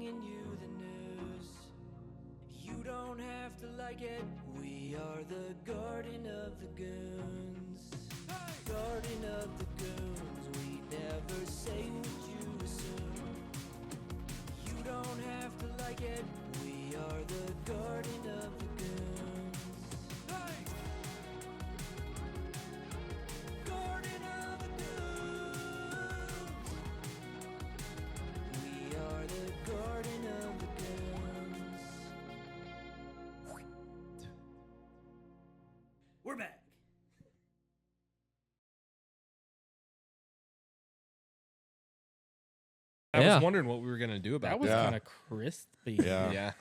bringing you the news. You don't have to like it. We are the Garden of the Goons. Garden of the Goons. We never say what you assume. You don't have to like it. We are the Garden of the Goons. Garden of the Goons. We are the Garden of the Goons. We're back. I was wondering what we were going to do about That was that. kind of crispy. Yeah.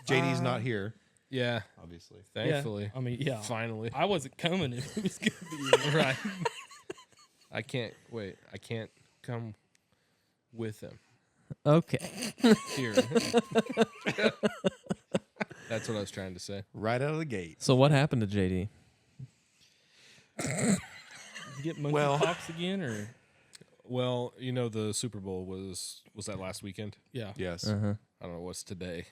JD's not here, Yeah. obviously. Thankfully. I mean, yeah. Finally. I wasn't coming if it was going to be Right. I can't wait. I can't come with him. Okay. Here. That's what I was trying to say. Right out of the gate. So what happened to JD? You get monkey pox again, or Well, you know the Super Bowl was that last weekend? yeah, Yes. I don't know what's today.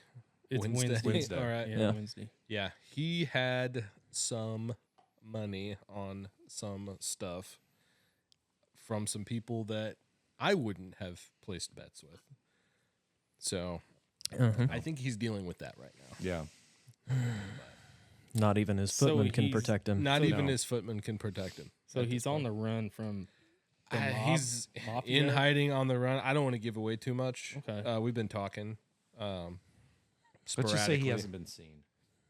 it's Wednesday. Wednesday. All right. Yeah, Wednesday. Yeah, he had some money on some stuff from some people that I wouldn't have placed bets with. So I think he's dealing with that right now. Yeah. Not even his So footman can he's protect him. Not even his footman can protect him. So he's on the run from. The He's mafia? in hiding on the run. I don't want to give away too much. Okay. We've been talking. Let's Sporadically. just say he hasn't been seen.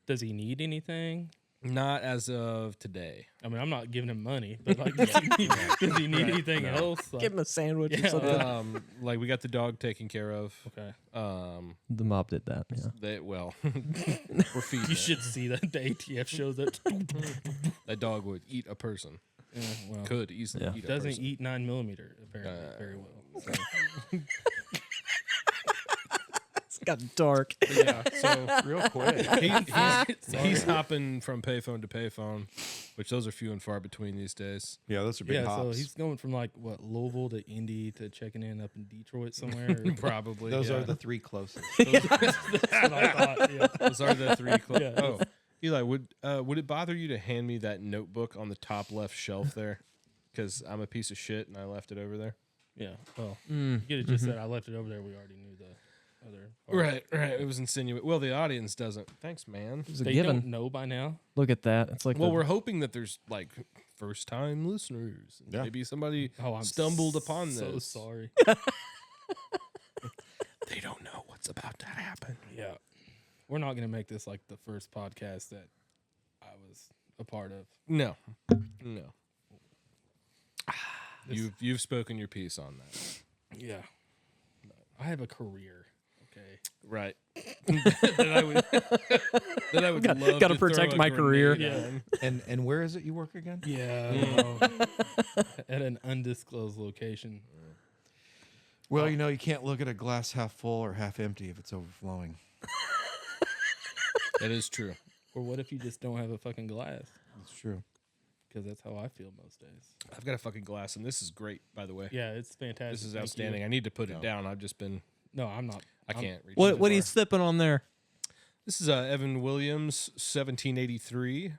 Does he need anything? Not as of today. I mean, I'm not giving him money, but like, does he need anything else? Like, Give him a sandwich Yeah. or something. Like we got the dog taken care of. okay. The mob did that. Yeah. We're feeding You it. should see that the ATF shows that That dog would eat a person. well, Could easily eat a doesn't person. eat 9mm apparently very well. So. It's got dark. Yeah, so Real quick. he's hopping from payphone to payphone, which those are few and far between these days. Yeah, those are big Yeah, hops. so he's going from like what Louisville to Indy to checking in up in Detroit somewhere. or- Probably. those yeah. are the three closest. That's what I thought. Yeah. Those are the three. Yeah. Oh, Eli, would it bother you to hand me that notebook on the top left shelf there? Because I'm a piece of shit and I left it over there. Yeah. Well, you could have just said I left it over there. We already knew the other part. Right. It was insinuating. Well, the audience doesn't. Thanks, man. It's a They given. don't know by now. Look at that. It's like Well, we're hoping that there's like first time listeners. Yeah. Maybe somebody Oh, I'm stumbled upon this. So sorry. They don't know what's about to happen. Yeah. We're not gonna make this like the first podcast that I was a part of. No. You've spoken your piece on that. Yeah. I have a career. Okay. Right. that I would love gotta to protect throw a my career. grenade on. And where is it you work again? Yeah. At an undisclosed location. Well, you can't look at a glass half full or half empty if it's overflowing. That is true. Or what if you just don't have a fucking glass? That's true. Because that's how I feel most days. I've got a fucking glass, and this is great, by the way. Yeah, it's fantastic. This is Thank outstanding. you. I need to put it down. I've just been. No, I'm not. I can't reach. what it are you far. sipping on there? This is Evan Williams, 1783.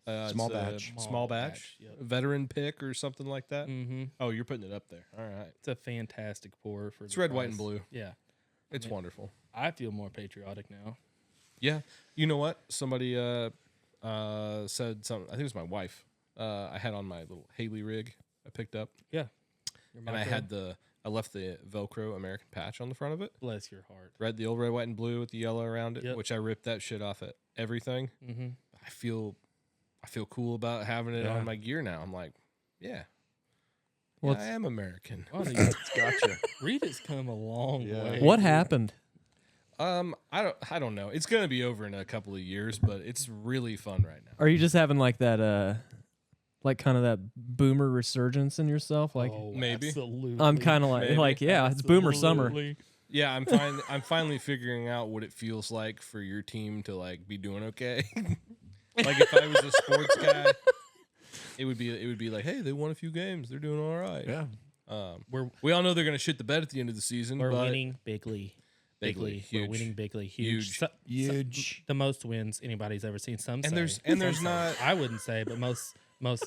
Small It's a batch. Small batch. Yep. Veteran pick or something like that. Mm-hmm. Oh, you're putting it up there. All right. It's a fantastic pour for. It's the red, white, and price. blue. Yeah, It's wonderful. I feel more patriotic now. Yeah. You know what? Somebody said something. I think it was my wife. I had on my little Haley rig I picked up, Yeah, and I left the Velcro American patch on the front of it. bless your heart. The old red, white, and blue with the yellow around it, Yep. which I ripped that shit off at everything. Mm-hmm. I feel cool about having it Yeah. on my gear now. I'm like, yeah, Well, I am American. Well, Gotcha. Reed has come a long Yeah. way. What happened? I don't know. It's gonna be over in a couple of years, but it's really fun right now. Are you just having like that, like kind of that boomer resurgence in yourself? Like, Oh, Maybe. Absolutely. I'm kind of Maybe. like, yeah, it's boomer summer. Absolutely. Yeah, I'm finally figuring out what it feels like for your team to like be doing okay. Like if I was a sports guy, it would be like, hey, they won a few games, they're doing all right. Yeah. We all know they're gonna shit the bed at the end of the season, We're but winning bigly. Bigly, We're huge. winning bigly, huge. Huge. The most wins anybody's ever seen. Some And say. there's Some say. not- I wouldn't say, but most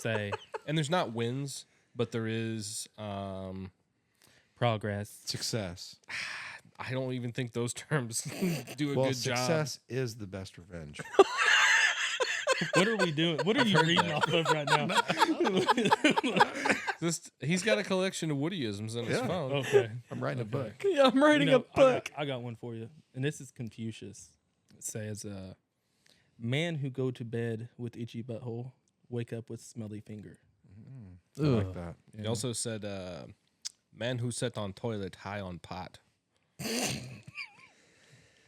say And there's not wins, but there is. progress. Success. I don't even think those terms do a Well, good job. success is the best revenge. What are we doing? What are you reading off of right now? He's got a collection of Woodyisms in his Yeah. phone. Okay. I'm writing a book. Yeah, I'm writing You a know, book. I got one for you, and this is Confucius. It says, "Man who go to bed with itchy butthole, wake up with smelly finger." I like that. He also said, "Man who sat on toilet high on pot."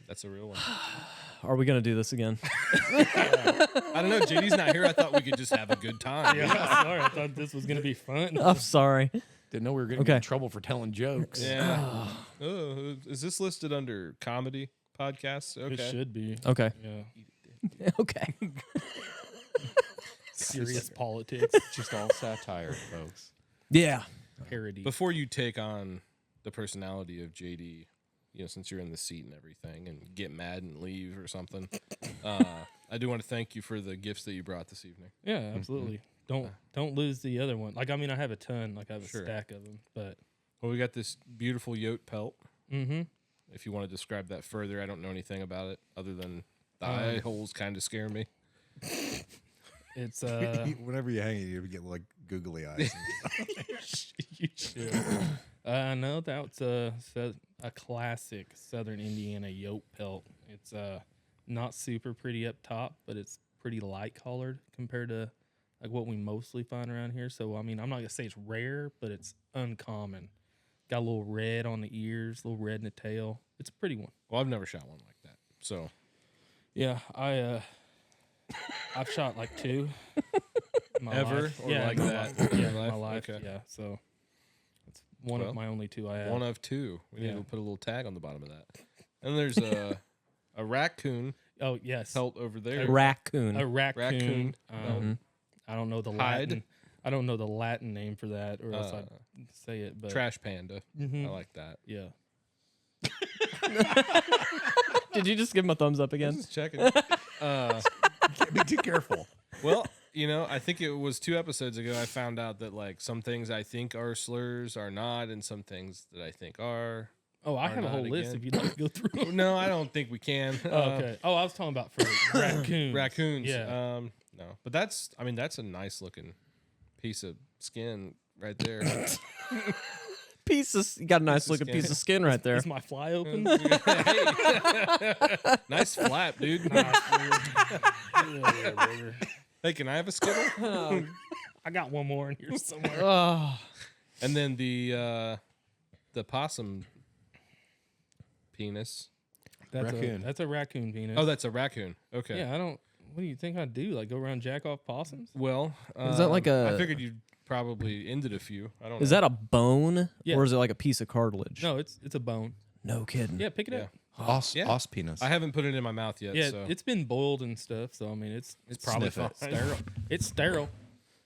That's a real one. Are we gonna do this again? I don't know. JD's not here. I thought we could just have a good time. Yeah, sorry, I thought this was gonna be fun. I'm sorry. Didn't know we were going to Okay. get in trouble for telling jokes. Yeah. Oh, is this listed under comedy podcasts? It Okay. should be. Okay. Yeah, Okay. serious politics Just all satire, folks. Yeah. parody. Before you take on the personality of JD, since you're in the seat and everything, and get mad and leave or something, I do want to thank you for the gifts that you brought this evening. Yeah, absolutely. Don't lose the other one. Like, I mean, I have a ton. Like, I have a Sure. stack of them. But Well, we got this beautiful yote pelt. mm-hmm. If you want to describe that further, I don't know anything about it other than the eye holes kind of scare me. It's Whenever you hang it, you get like googly eyes. you should. No, that's a classic Southern Indiana yoke pelt. It's not super pretty up top, but it's pretty light colored compared to like what we mostly find around here. So I mean, I'm not gonna say it's rare, but it's uncommon. Got a little red on the ears, a little red in the tail. It's a pretty one. Well, I've never shot one like that. So Yeah, I've shot like 2. in my Ever? life. Or Yeah, like in my that life. in Yeah, your in my life? life. Okay. Yeah, so it's one Well, of my only 2 I have. one of 2. We need Yeah. to put a little tag on the bottom of that. And there's a raccoon Oh yes, pelt over there. Raccoon. a raccoon. Raccoon. I don't know the Hide. Latin. I don't know the Latin name for that, or else Uh, I'd say it. But Trash panda. Mhm. I like that. yeah, Did you just give him a thumbs up again? Just checking. Can't be too careful. Well, I think it was 2 episodes ago I found out that like some things I think are slurs are not, and some things that I think are. Oh, I Or have a whole not list again. if you'd like to go through. No, I don't think we can. Oh, okay. Oh, I was talking about for raccoons. Raccoons. Yeah. No, but that's a nice looking piece of skin right there. You got a nice of looking skin. piece of skin right there. Is my fly open? Hey. Nice flap, dude. Yeah, Hey, can I have a skittle? I got one more in here somewhere. Oh, And then the possum penis. Raccoon. That's a raccoon penis. Oh, that's a raccoon. Okay. yeah. I don't. What do you think I'd do? Like go around jack off possums? Well, Is that like I a- figured you probably ended a few. I don't know. is that a bone Yeah. or is it like a piece of cartilage? No, it's a bone. No kidding. Yeah, pick it Yeah. up. Yeah. Os penis. I haven't put it in my mouth yet. Yeah, so. it's been boiled and stuff, so I mean it's probably Sniff it. sterile. It's sterile.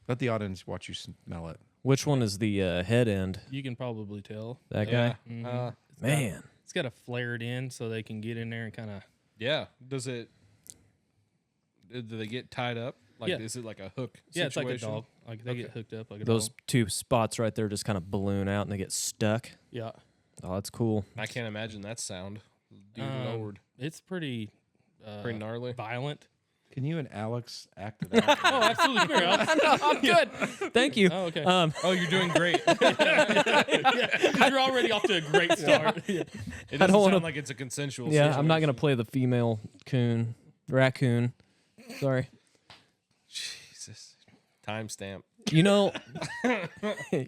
Let the audience watch you smell it. Which one is the head end? You can probably tell. That yeah. guy? Mhm. Man. It's got to flare it in so they can get in there and kind of. Yeah. Does it? Do they get tied up? Like, Yeah. is it like a hook? Yeah, it's like a situation? dog. Like they get hooked up like a Those dog. 2 spots right there just kind of balloon out and they get stuck. Yeah. Oh, that's cool. I can't imagine that sound. Dear Lord, It's pretty. pretty gnarly. Violent. Can you and Alex act it out? Oh, absolutely. Come here, Alex. I'm good. Thank you. Oh, okay. Oh, you're doing great. You're already off to a great start. Yeah. It doesn't don't wanna- sound like it's a consensual. Yeah, I'm not situation. gonna play the female raccoon. Sorry. Jesus. Timestamp. You know,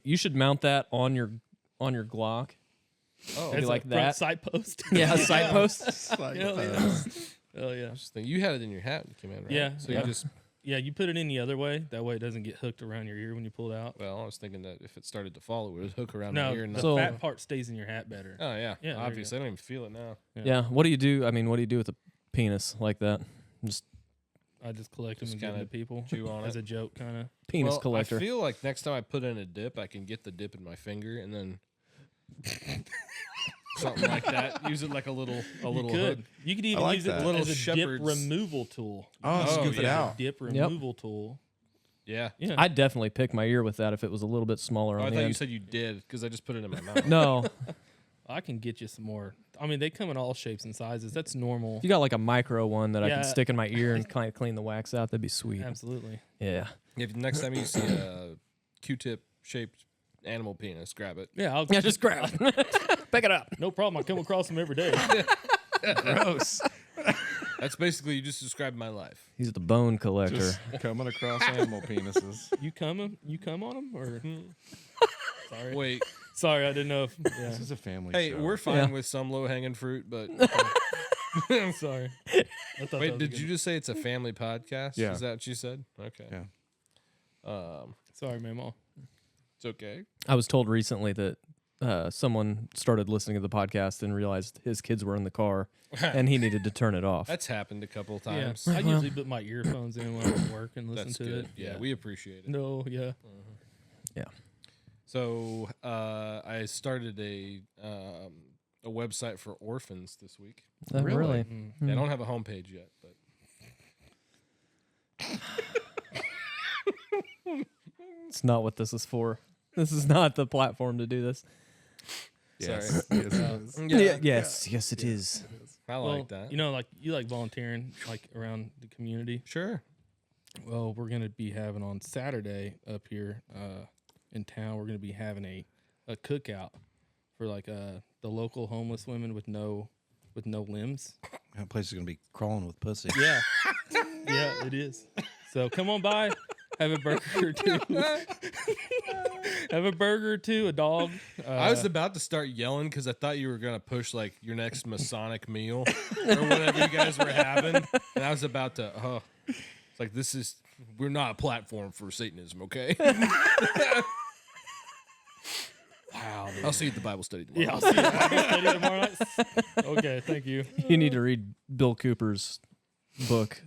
you should mount that on your Glock. Oh, As like a front that? side post. Yeah, a side post. Hell yeah. Oh yeah. you had it in your hat when you came in, right? Yeah, So yeah. you just. Yeah, you put it in the other way. That way it doesn't get hooked around your ear when you pull it out. Well, I was thinking that if it started to fall, it would hook around No, my ear. And the not, So- fat part stays in your hat better. oh yeah, Yeah, there you obviously I don't even feel it now. Yeah. What do you do? I mean, what do you do with a penis like that? Just I just collect them Just and give them kinda to people chew on as it. a joke, kind of. penis Well, collector. I feel like next time I put in a dip, I can get the dip in my finger and then something like that. Use it like a little You hook. could. You could even like use that. it Little as a shepherd's- dip removal tool. Oh, Oh, scoop it yeah. out. Dip removal tool. Yeah. Yeah. I'd definitely pick my ear with that if it was a little bit smaller Oh, on I the thought you end. said you did because I just put it in my mouth. No, I can get you some more. I mean, they come in all shapes and sizes. That's normal. if you got like a micro one that I Yeah. can stick in my ear and kind of clean the wax out, that'd be sweet. Absolutely. Yeah. If next time you see a Q-tip shaped animal penis, grab it. Yeah, I'll Yeah, just grab it. Pick it up. No problem. I come across them every day. Gross. That's basically you just described my life. He's the bone collector. Just coming across animal penises. You come on them or? Sorry. Wait, Sorry, I didn't know if. Yeah. This is a family hey, show. we're fine Yeah. with some low-hanging fruit, but Sorry. I thought that wait, was did good. you just say it's a family podcast? Yeah. Is that what you said? Okay. Yeah. Sorry, Mamo. It's okay. I was told recently that someone started listening to the podcast and realized his kids were in the car and he needed to turn it off. That's happened a couple of Yeah, times. I usually put my earphones in when I'm at work and listen That's to good. it. Yeah, we appreciate it. No, yeah. Yeah. So I started a website for orphans this week. Really? Mm. Yeah, I don't have a homepage yet, but It's not what this is for. This is not the platform to do this. Yes. sorry. Yes, it is. Yes, it is. I Well, like that. you know, like you like volunteering, like around the community. Sure. Well, we're gonna be having on Saturday up here in town. We're gonna be having a cookout for like the local homeless women with no limbs. That place is gonna be crawling with pussy. Yeah, yeah, it is. So come on by, have a burger or two, have a burger or two, a dog. I was about to start yelling because I thought you were gonna push like your next Masonic meal or whatever you guys were having, and I was about to. It's like we're not a platform for Satanism, okay? wow. Dude. I'll see you at the Bible study tomorrow. Yeah, I'll see you at Bible study tomorrow night. Okay, thank you. You need to read Bill Cooper's book.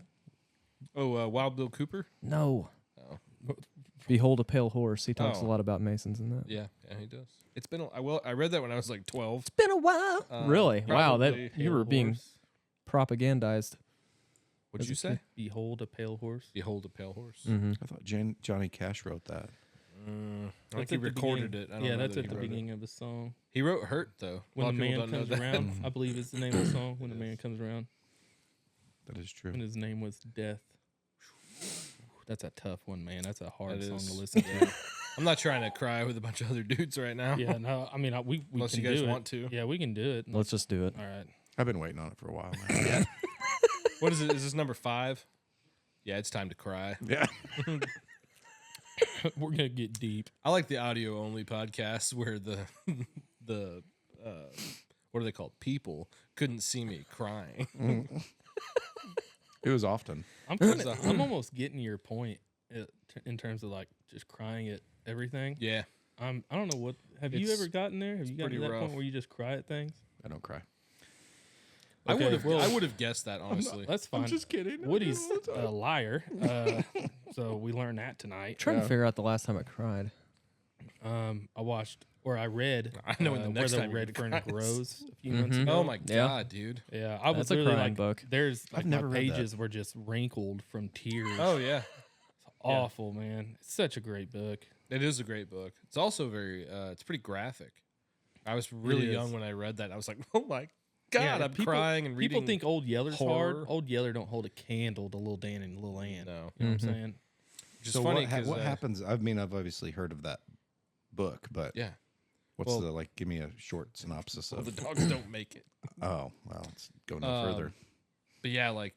Oh, Wild Bill Cooper. No. Oh. Behold a Pale Horse. He talks Oh. a lot about Masons in that. Yeah, he does. It's been. I read that when I was like 12. Been a while. Really? Wow, probably that you were being propagandized. What'd you say? Behold a pale horse. Behold a pale horse. Mm-hmm. I thought Johnny Cash wrote that. I think That's he at the recorded beginning. it. I don't Yeah, know that's that at the he wrote it. beginning of the song. He wrote "Hurt" though. When A the lot of people man don't know comes that. around, I believe is the name of the song. When the man comes around, That is true. and his name was Death. That's a tough one, man. That's a hard That song is. to listen to. I'm not trying to cry with a bunch of other dudes right now. Yeah, no, I mean, we Unless can you guys do want it. to. Yeah, we can do it. Let's just do it. All right. I've been waiting on it for a while now. What is it? Is this number 5? Yeah, it's time to cry. Yeah. We're gonna get deep. I like the audio only podcasts where the what are they called? People couldn't see me crying. It was often. I'm almost getting your point in terms of like just crying at everything. Yeah. I don't know what. Have you It's- ever gotten there? Have you gotten to pretty that rough. point where you just cry at things? I don't cry. Okay, I would have guessed that honestly. That's fine. kidding. Woody's a liar. So we learned that tonight. Trying to figure out the last time I cried. I watched or I read. I know when the next where time the you're red gonna fern cry. grows a few months Mhm. ago. Oh my Yeah. god, dude. Yeah, I was That's a literally crying like, book. there's like I've never my read that. pages were just wrinkled from tears. Oh yeah. Awful, man. It's such a great book. It is a great book. It's also very it's pretty graphic. I was really is. young when I read that. I was like, "Oh my god, Yeah, I'm people- crying and reading." People think Old Yeller's horror. hard. Old Yeller don't hold a candle to Little Dan and Little Ann. no. You know what Mhm. I'm saying? Which is So funny what 'cause, what happens? I mean, I've obviously heard of that book, but Yeah. what's Well- the like? Give me a short synopsis Well, of. the dogs don't make it. Oh well, let's go no Um, further. But yeah, like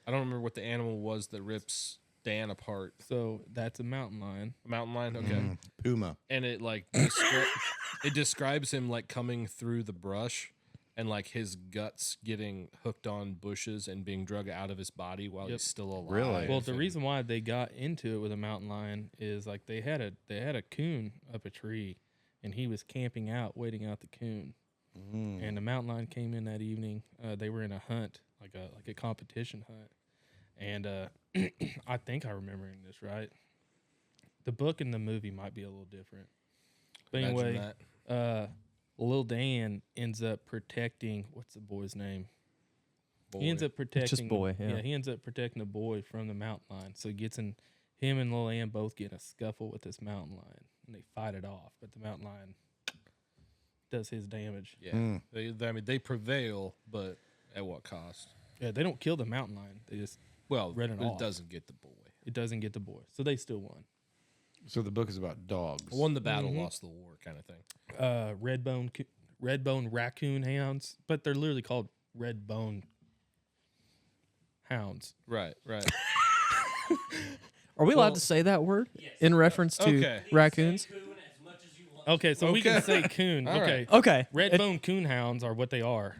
I don't remember what the animal was that rips Dan apart. So that's a mountain lion. A mountain lion, okay. Mm, Puma. And it like it describes him like coming through the brush and like his guts getting hooked on bushes and being drug out of his body while Yep. he's still alive. Really? Well, the and- reason why they got into it with a mountain lion is like they had a coon up a tree, and he was camping out, waiting out the coon. Mm. And the mountain lion came in that evening. They were in a hunt, like a competition hunt, and I think I'm remembering this right. The book and the movie might be a little different, but Imagine anyway, that. Lil Dan ends up protecting, what's the boy's name? He ends Boy. up protecting just boy, yeah. he ends up protecting the boy from the mountain lion. So he gets in, him and Lil Ann both get in a scuffle with this mountain lion, and they fight it off. But the mountain lion does his damage. Yeah. They prevail, but at what cost? Yeah, they don't kill the mountain lion. They just Well, Red and it off. doesn't get the boy. it doesn't get the boy. So they still won. So the book is about dogs. Won the battle, lost the war, kind of thing. Redbone raccoon hounds, but they're literally called redbone hounds. Right. Are we allowed Well- to say that word in reference to Okay. raccoons? Okay, so we can say coon. All Okay. right. Okay. Redbone coon hounds are what they are.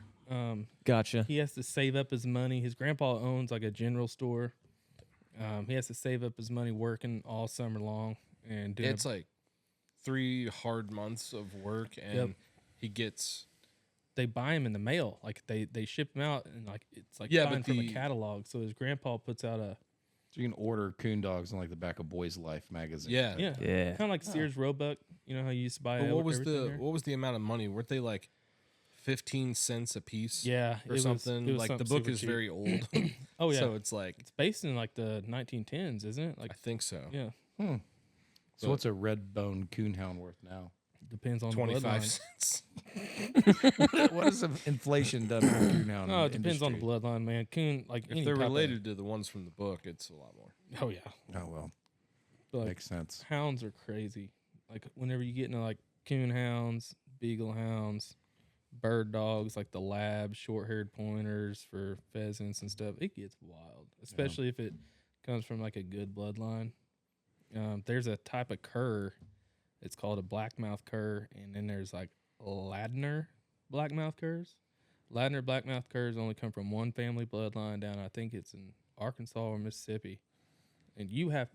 Gotcha. He has to save up his money. His grandpa owns like a general store. He has to save up his money working all summer long and doing. It's like 3 hard months of work, and he gets. They buy him in the mail. Like they ship him out, and like it's like Yeah, buying but from a the- catalog. So his grandpa puts out a So you can order coon dogs on like the back of Boy's Life magazine. Yeah. Yeah. kind of like Sears Roebuck. You know how you used to buy. But what was everything the there? what was the amount of money? Weren't they like 15 cents a piece? Yeah, or something. Like the book is very old. Oh yeah, So it's like it's based in like the 1910s, isn't it? Like I think so. yeah, So what's a red bone coonhound worth now? depends on the 25 bloodline. cents. What has inflation done to the coonhound? No, it depends on the industry? bloodline, man. Coon, like If any they're type of- related to the ones from the book, it's a lot more. Oh yeah, Oh well, but like, makes sense. hounds are crazy. Like whenever you get into like coon hounds, beagle hounds, bird dogs, like the lab, short-haired pointers for pheasants and stuff, it gets wild. Especially if it comes from like a good bloodline. There's a type of cur. It's called a blackmouth cur, and then there's like Ladner blackmouth curs. Ladner blackmouth curs only come from one family bloodline down. I think it's in Arkansas or Mississippi, and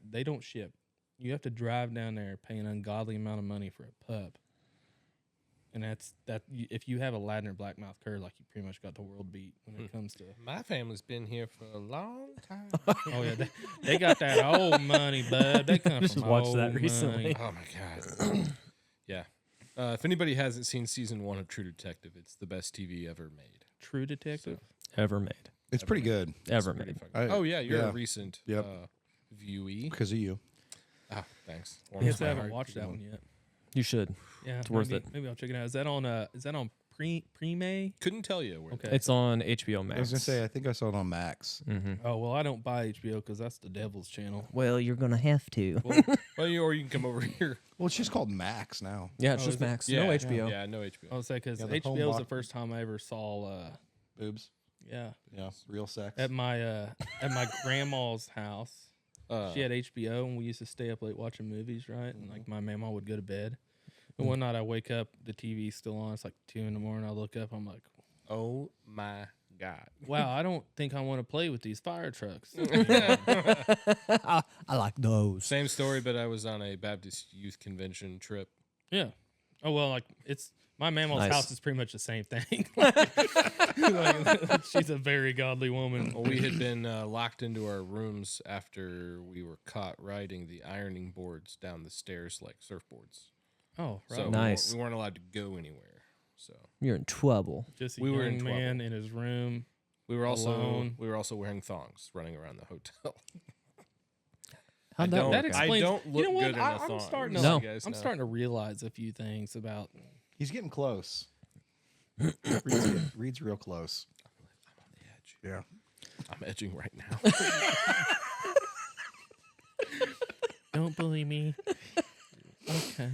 they don't ship. You have to drive down there, pay an ungodly amount of money for a pup. And that's that. If you have a Ladner blackmouth cur, like you pretty much got the world beat when it comes to. My family's been here for a long time. Oh yeah, they got that old money, bud. They come Just from watched old that recently. money. Oh my god. Yeah. If anybody hasn't seen season 1 of True Detective, it's the best TV ever made. True Detective. Ever made. It's pretty good Ever Pretty made. fucking- I- oh yeah, you're yeah. a recent Yep. viewee. because of you. Ah, thanks. I Warms guess I my haven't heart. watched that one yet. You should. Yeah, It's worth maybe, it. Maybe I'll check it out. Is that on Pre-May? Couldn't tell you where. Okay. It's on HBO Max. I was gonna say I think I saw it on Max. Mm-hmm. Oh well, I don't buy HBO because that's the devil's channel. Well, you're gonna have to. Or you can come over here. Well, it's just called Max now. Yeah, it's Oh, just is it? Max. Yeah, No HBO. Yeah, no HBO. I would say because Yeah, the home HBO was the box- first time I ever saw. Boobs. Yeah, Yeah, real sex. at my grandma's house. Uh, She had HBO, and we used to stay up late watching movies, right? And like my mama would go to bed. And one night I wake up, the TV's still on. It's like 2 a.m. I look up, I'm like, oh my god. wow, I don't think I want to play with these fire trucks. I like those. Same story, but I was on a Baptist youth convention trip. Yeah. Oh well, like it's my mama's Nice. house is pretty much the same thing. She's a very godly woman. Well, we had been locked into our rooms after we were caught riding the ironing boards down the stairs like surfboards. Oh, right. So Nice. we weren't allowed to go anywhere. So You're in trouble. Just a we were in young man in his room. we were Alone. also wearing thongs running around the hotel. How'd I that don't- work That out? I explains. don't you look know what? good in a I'm thong, starting to. No. you guys I'm know. starting to realize a few things about. He's getting close. Reed's real close. I'm on the edge. Yeah. I'm edging right now. Don't bully me. Okay.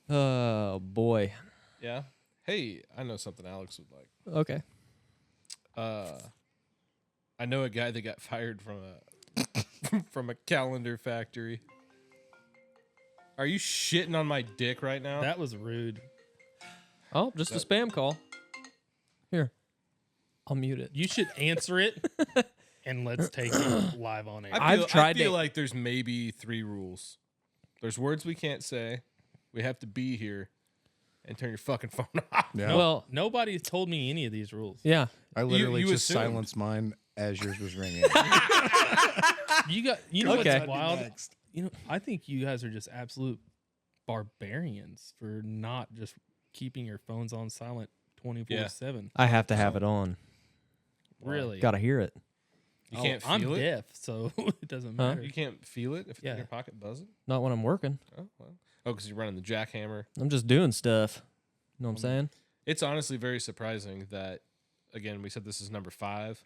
Oh boy. Yeah. Hey, I know something Alex would like. Okay. I know a guy that got fired from from a calendar factory. Are you shitting on my dick right now? That was rude. Oh, just a spam call. Here. I'll mute it. You should answer it, and let's take it live on air. I've tried I feel to- like there's maybe 3 rules. There's words we can't say. We have to be here, and turn your fucking phone off. Yeah. Well, Nobody's told me any of these rules. yeah. I literally you just assumed. silenced mine as yours was ringing. You know Okay. what's wild? You know, I think you guys are just absolute barbarians for not just keeping your phones on silent 24/7. I have to have it on. Really? Gotta hear it. You can't feel I'm it. deaf, so it doesn't Huh? matter. You can't feel it if it's Yeah. in your pocket buzzing. Not when I'm working. Oh well. Oh, because you're running the jackhammer. I'm just doing stuff. You know what I'm saying? It's honestly very surprising that, again, we said this is number 5,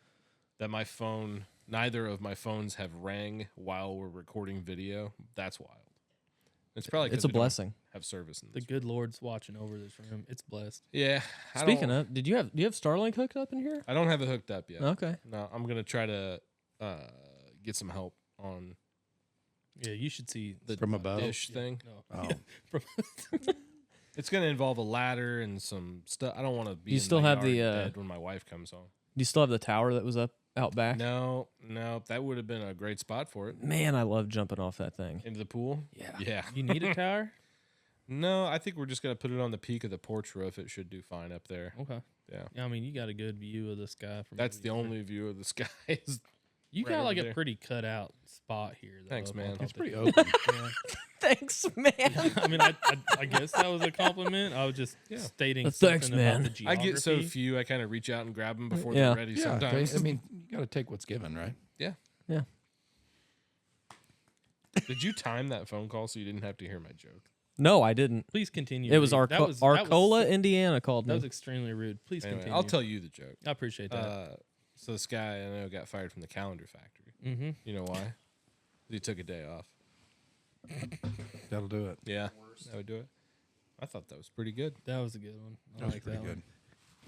that my phone, neither of my phones have rang while we're recording video. That's wild. It's probably 'cause It's a we don't blessing. have service in The this. good Lord's watching over this room. It's blessed. Yeah. Speaking of, do you have Starlink hooked up in here? I don't have it hooked up yet. Okay. No, I'm gonna try to get some help on Yeah, you should see the From above? dish thing. No. Oh. From- It's gonna involve a ladder and some stuff. I don't want to be. You in still my have the, yard dead when my wife comes home. Do you still have the tower that was up out back? No, that would have been a great spot for it. Man, I love jumping off that thing. Into the pool. Yeah. Yeah. You need a tower? No, I think we're just gonna put it on the peak of the porch roof. It should do fine up there. Okay. Yeah. Yeah, I mean, you got a good view of the sky from. That's over the here. only view of the sky. Is You right got over like there. a pretty cut out spot here. Though, Thanks, up man. on top It's of pretty it. open. Yeah. Thanks, man. I mean, I guess that was a compliment. I was just stating Thanks, something man. about the I get so geography. few. I kind of reach out and grab them before Yeah. they're ready. Yeah, Sometimes. I mean, you got to take what's given, right? Yeah. Yeah. Did you time that phone call so you didn't have to hear my joke? No, I didn't. Please continue. It was Reed. That was- that was- Arcola, Indiana called That me. was extremely rude. Please Anyway, continue. I'll tell you the joke. I appreciate that. So this guy I know got fired from the calendar factory. Mm-hmm. You know why? He took a day off. That'll do it. Yeah, that would do it. I thought that was pretty good. That was a good one. I That was like pretty that good.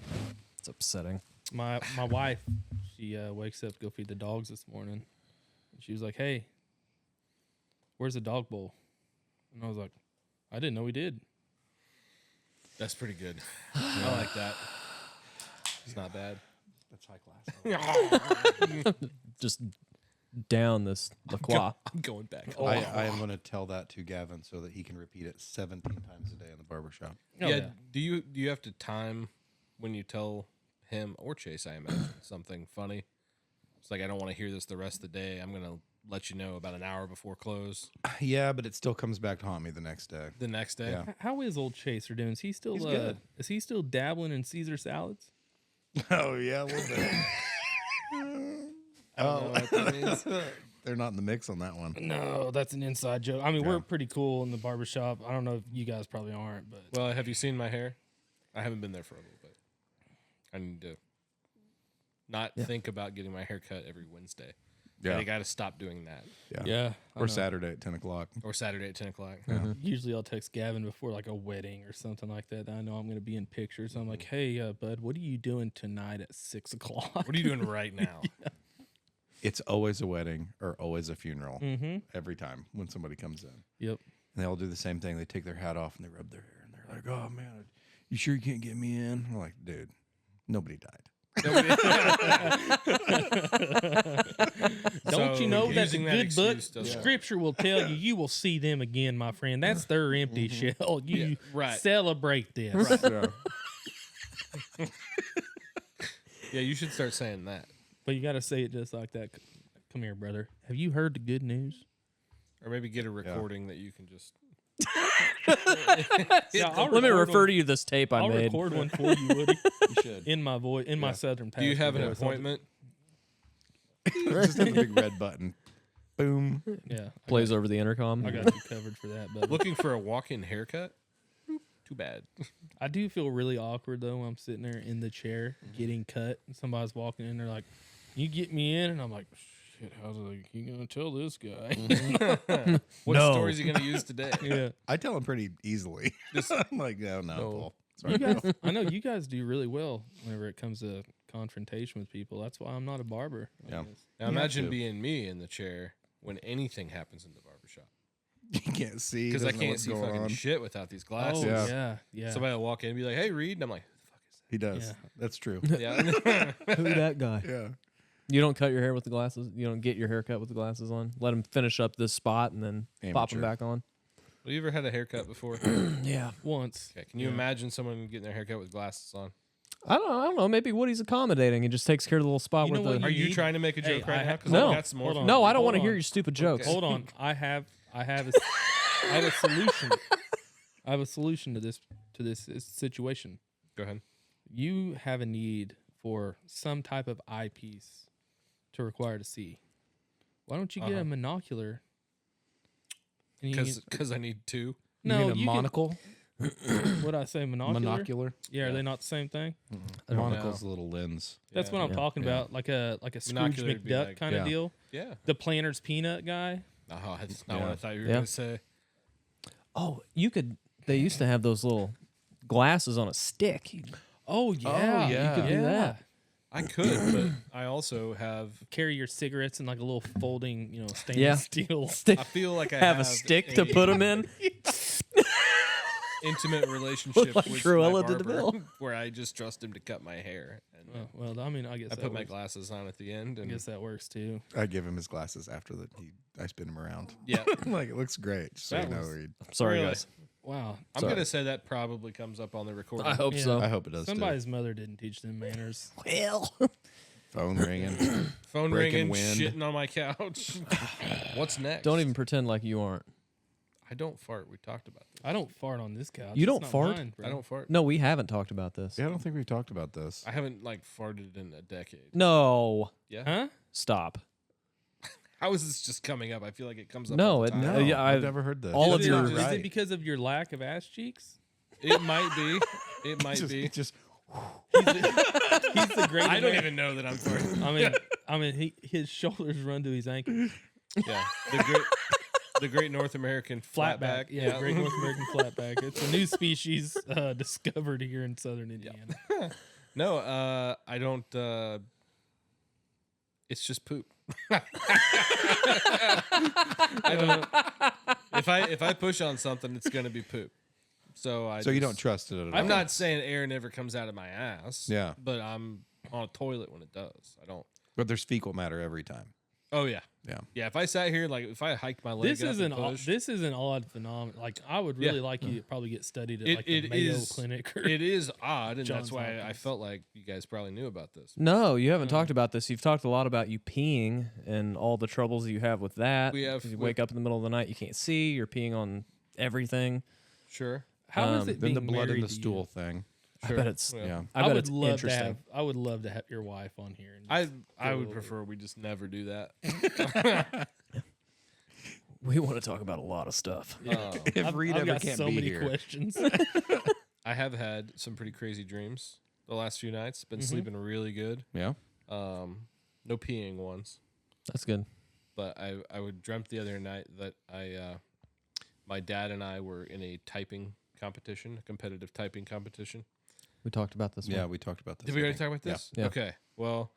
one. It's upsetting. My wife, she wakes up to go feed the dogs this morning. And she was like, "Hey, where's the dog bowl?" And I was like, "I didn't know we did." That's pretty good. I like that. It's not bad. That's high class. Just down this LaCroix. I'm going back. I am going to tell that to Gavin so that he can repeat it 17 times a day in the barbershop. Oh, yeah. Do you have to time when you tell him or Chase? I imagine something funny. It's like I don't want to hear this the rest of the day. I'm gonna let you know about an hour before close. Yeah, but it still comes back to haunt me the next day. The next day. Yeah. How is old Chaser doing? Is he still He's good. Is he still dabbling in Caesar salads? Oh, yeah, a little bit. I don't know what that means. They're not in the mix on that one. No, that's an inside joke. I mean, we're pretty cool in the barbershop. I don't know if you guys probably aren't, but Well, have you seen my hair? I haven't been there for a little bit. I need to not think about getting my hair cut every Wednesday. Yeah. I got to stop doing that. yeah. I Or know. Saturday at 10 o'clock. Or Saturday at 10 o'clock. Usually I'll text Gavin before like a wedding or something like that. I know I'm going to be in pictures. I'm like, hey, bud, what are you doing tonight at 6 o'clock? What are you doing right now? It's always a wedding or always a funeral Mm-hmm. every time when somebody comes in. Yep. And they all do the same thing. They take their hat off and they rub their hair. And they're like, oh, man, you sure you can't get me in? I'm like, dude, nobody died. Don't you know that the using that good book excuse doesn't- scripture will tell you you will see them again, my friend. That's their empty shell. You Yeah, right. celebrate this. Yeah. Yeah, you should start saying that. But you got to say it just like that. Come here, brother. Have you heard the good news? Or maybe get a recording that you can just. Yeah, I'll Let me record refer one- to you this tape I I'll made. record one for you, Woody, You should. in my voice, in my southern. Do you have an pastor voice. appointment? Just hit the big red button. Boom. Yeah, Plays over the intercom. I got you covered for that. But Looking for a walk-in haircut? Too bad. I do feel really awkward though when I'm sitting there in the chair getting cut, and somebody's walking in. They're like, "You get me in," and I'm like, "Shit, how's you gonna tell this guy?" What No. story is he going to use today? Yeah, I tell them pretty easily. I'm like, no, Paul. you guys, I know you guys do really well whenever it comes to confrontation with people. That's why I'm not a barber. I Yeah. guess. Now You have imagine to. being me in the chair when anything happens in the barbershop. You can't see. Because I doesn't know can't what's see going fucking on. shit without these glasses. Oh Yeah. yeah. Somebody will walk in and be like, "Hey, Reed," and I'm like, "Who He does. Yeah. That's true. the fuck is that?" Yeah. Who that guy? Yeah. You don't cut your hair with the glasses. You don't get your hair cut with the glasses on. Let him finish up this spot and then pop him Amateur. back on. Have you ever had a haircut before? Yeah. Once. Okay, can you imagine someone getting their haircut with glasses on? I don't know. Maybe Woody's accommodating and just takes care of the little spot You with know the. what Are you need- trying to make a Hey, joke right I now? ha- Because No. I got some more. Hold on. No, I don't Hold want to hear on. your stupid jokes. Hold on. I have a solution. I have a solution to to this situation. Go ahead. You have a need for some type of eyepiece to require to see. Why don't you get a monocular? Because I need two. No, you mean a monocle? What I say, monocular? Monocular. Yeah, are they not the same thing? A monocle's a little lens. That's what I'm talking about, like a Scrooge Monocular would be McDuck like- kind of deal. Yeah. The Planner's Peanut guy. Oh, that's not what I thought you were Yeah. going to say. Oh, you could. They used to have those little glasses on a stick. Oh yeah, yeah. you could do that. I could, but I also have. Carry your cigarettes in like a little folding, stainless Yeah. steel. I feel like I Have a stick to put them in. intimate relationship Like with Cruella my de barber, Vil. where I just trust him to cut my hair. And Well, I mean, I guess I that put my works. glasses on at the end, I and guess that works too. I give him his glasses after I spin him around. yeah, Like it looks great. Just so That you know, was- Reed. Sorry, Really? guys. Wow. I'm Sorry. gonna say that probably comes up on the recording. I hope Yeah. so. I hope it does. Somebody's mother didn't teach them manners. Well, too. Phone ringing. Phone Breaking ringing, wind. shitting on my couch. What's next? don't even pretend like you aren't. I don't fart. We talked about this. I don't fart on this couch. You It's don't not fart? mine, bro. I don't fart. No, we haven't talked about this. Yeah, I don't think we've talked about this. I haven't farted in a decade. No, Yeah. Huh? stop. How is this just coming up? I feel like it comes up. No, all the it- time. No, yeah, I've I've- never heard this. all of Is your- it, is right. it because of your lack of ass cheeks? It might be. It might just, be. just He's the great. I don't even know that I'm farting. I mean, his shoulders run to his ankles. Yeah. The great North American Flatback. flatback. Yeah, Great North American flatback. It's a new species discovered here in southern Indiana. No, I don't. It's just poop. I don't. If I push on something, it's gonna be poop. So you don't trust it at all. I'm not saying air never comes out of my ass. Yeah. But I'm on a toilet when it does. I don't. But there's fecal matter every time. Oh yeah. Yeah. Yeah. If I sat here, if I hiked my leg This up is and an odd, pushed, this is an odd phenomenon. Like I would really like you to probably get studied at It- like the it Mayo is- Clinic. Or, it is odd, and Johns that's why I Hopkins. felt like you guys probably knew about this. No, you haven't talked about this. You've talked a lot about you peeing and all the troubles you have with that. We have- 'Cause you we- wake up in the middle of the night, you can't see. You're peeing on everything. Sure. How is it Then being the blood in married the to you? stool thing. I bet it's. Yeah. I bet would it's love to interesting. have. I would love to have your wife on here. And I would over prefer we just never do that. We want to talk about a lot of stuff. If I've, Reed I've ever got can't so be many here. questions. I have had some pretty crazy dreams the last few nights. Been sleeping really good. Yeah. No peeing ones, That's good. but I would dreamt the other night that my dad and I were in a typing competition, a competitive typing competition. We talked about this. Yeah, one. we talked about this. Did we I already think. talk about this? Yeah. Okay. Well,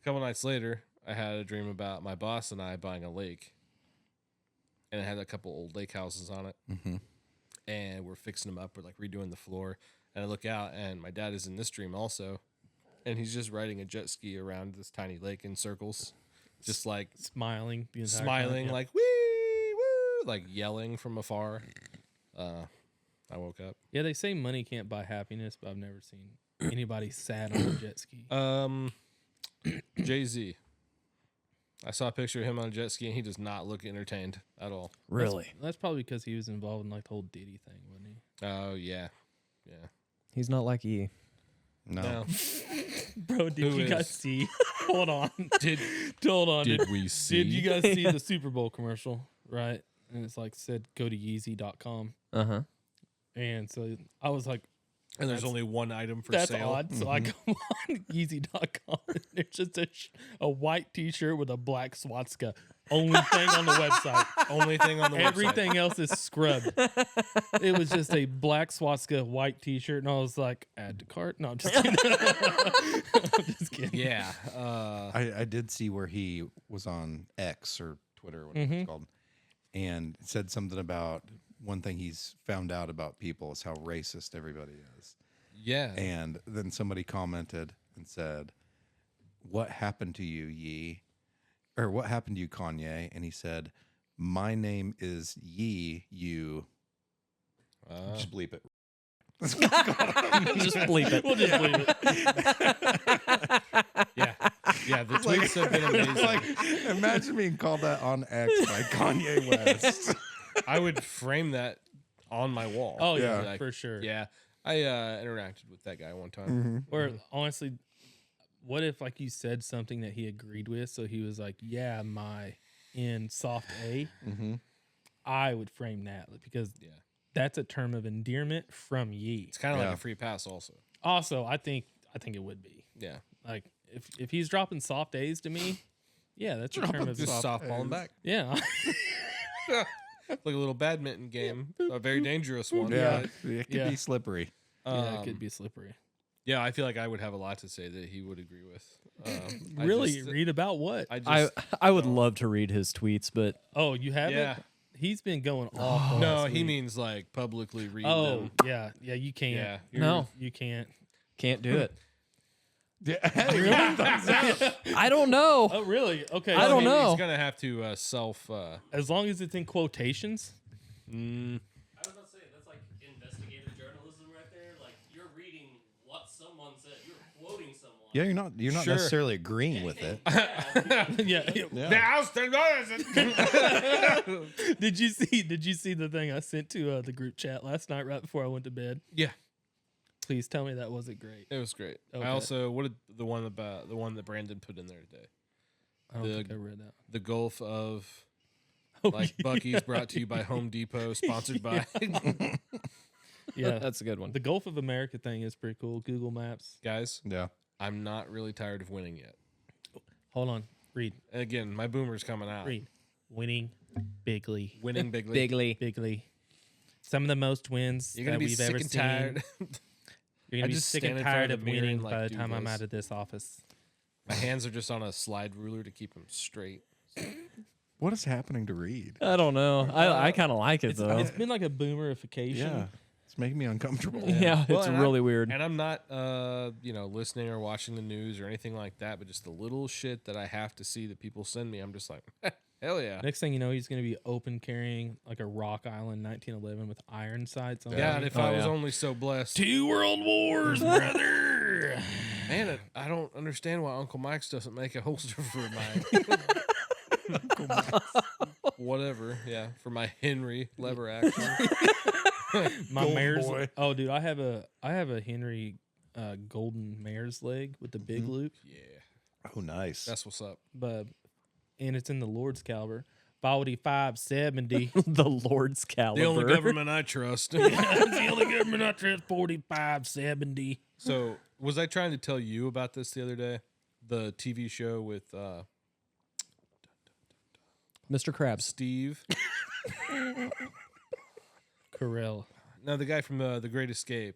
a couple nights later, I had a dream about my boss and I buying a lake, and it had a couple old lake houses on it. Mm-hmm. And we're fixing them up. We're redoing the floor. And I look out, and my dad is in this dream also, and he's just riding a jet ski around this tiny lake in circles, just Smiling, the entire smiling, time, yeah. wee woo, yelling from afar. I woke up. Yeah, they say money can't buy happiness, but I've never seen anybody sad on a jet ski. Jay-Z. I saw a picture of him on a jet ski, and he does not look entertained at all. Really? That's probably because he was involved in like the whole Diddy thing, wasn't he? Oh yeah, yeah. He's not like E. No. No. Bro, did Who you guys is? see? Hold on. Did Hold on. did we see? Did you guys see the Super Bowl commercial? Right? And it's said go to Yeezy.com. Uh huh. And so I was like, And there's only one item for that's sale. odd. So I go on Yeezy.com and there's just a white t shirt with a black swastika. Only thing on the website. Only thing on the website. Everything else is scrubbed. It was just a black swastika white t shirt. And I was like, add to cart? No, I'm just kidding. I'm just kidding. Yeah. I did see where he was on X or Twitter, whatever it's called, and it said something about one thing he's found out about people is how racist everybody is. Yeah. And then somebody commented and said, "What happened to you, Yee? Or what happened to you, Kanye?" And he said, "My name is Yee. You just bleep it." Just bleep it. We'll just leave it. Yeah. Yeah. The tweets have been amazing. Imagine being called that on X by Kanye West. I would frame that on my wall. Oh, yeah, Yeah. for sure. Yeah. I interacted with that guy one time. Or honestly, what if like you said something that he agreed with? So he was like, "Yeah, my in soft A." I would frame that because that's a term of endearment from ye. It's kind of like a free pass, also. Also, I think it would be Yeah, like if he's dropping soft A's to me, yeah, that's a term of just softballing back. yeah. Like a little badminton game, a very dangerous one. Yeah, but, it could be slippery. Yeah, it could be slippery. yeah, I feel like I would have a lot to say that he would agree with. Really, read about what? I would love to read his tweets, but Oh, you haven't? Yeah. He's been going off. No, last he week. means like publicly read Oh, them. yeah, you can't. Yeah, no, You can't. can't do it. Really? I don't know. Oh, really? Okay. I don't know. He's gonna have to self. As long as it's in quotations. I was about to say that's like investigative journalism right there. Like you're reading what someone said. You're quoting someone. Yeah, you're not Sure. necessarily agreeing with it. Yeah. Did you see the thing I sent to the group chat last night right before I went to bed? Yeah, Please tell me that wasn't great. it was great. Okay. I also what did the one that Brandon put in there today? I don't The- think I read that. The Gulf of Oh, like Bucky's, brought to you by Home Depot, sponsored by yeah. That's a good one. The Gulf of America thing is pretty cool. Google Maps. guys. Yeah. I'm not really tired of winning yet. Hold on. Read. And again, my boomer's coming out. Read. Winning bigly. Winning bigly. Bigly. Bigly. Some of the most wins You're gonna that be we've sick ever and seen. tired. You're I gonna be just sick stand and in front tired of of the mirror winning and, like, by the do time I'm this. out of this office. My hands are just on a slide ruler to keep them straight. What is happening to Reed? I don't know. I kind of like it though. It's been like a boomerification. Yeah, it's making me uncomfortable. Yeah, Well, it's and really weird. And I'm not, listening or watching the news or anything like that, but just the little shit that I have to see that people send me, I'm just like, hell yeah. Next thing you know, he's going to be open carrying like a Rock Island 1911 with iron sights on Yeah, it. and if Oh, I was yeah. only so blessed. 2 world wars, brother. Man, I don't understand why Uncle Mike's doesn't make a holster for my whatever. Yeah, for my Henry lever action. My Golden mare's. boy. Oh, dude, I have a Henry golden mare's leg with the big loop, Yeah, Oh, nice. that's what's up. and it's in the Lord's caliber. 4570. The Lord's caliber. The only government I trust. That's the only government I trust. 4570. So, was I trying to tell you about this the other day? The TV show with Mr. Krabs. Steve. Carell. No, the guy from The Great Escape.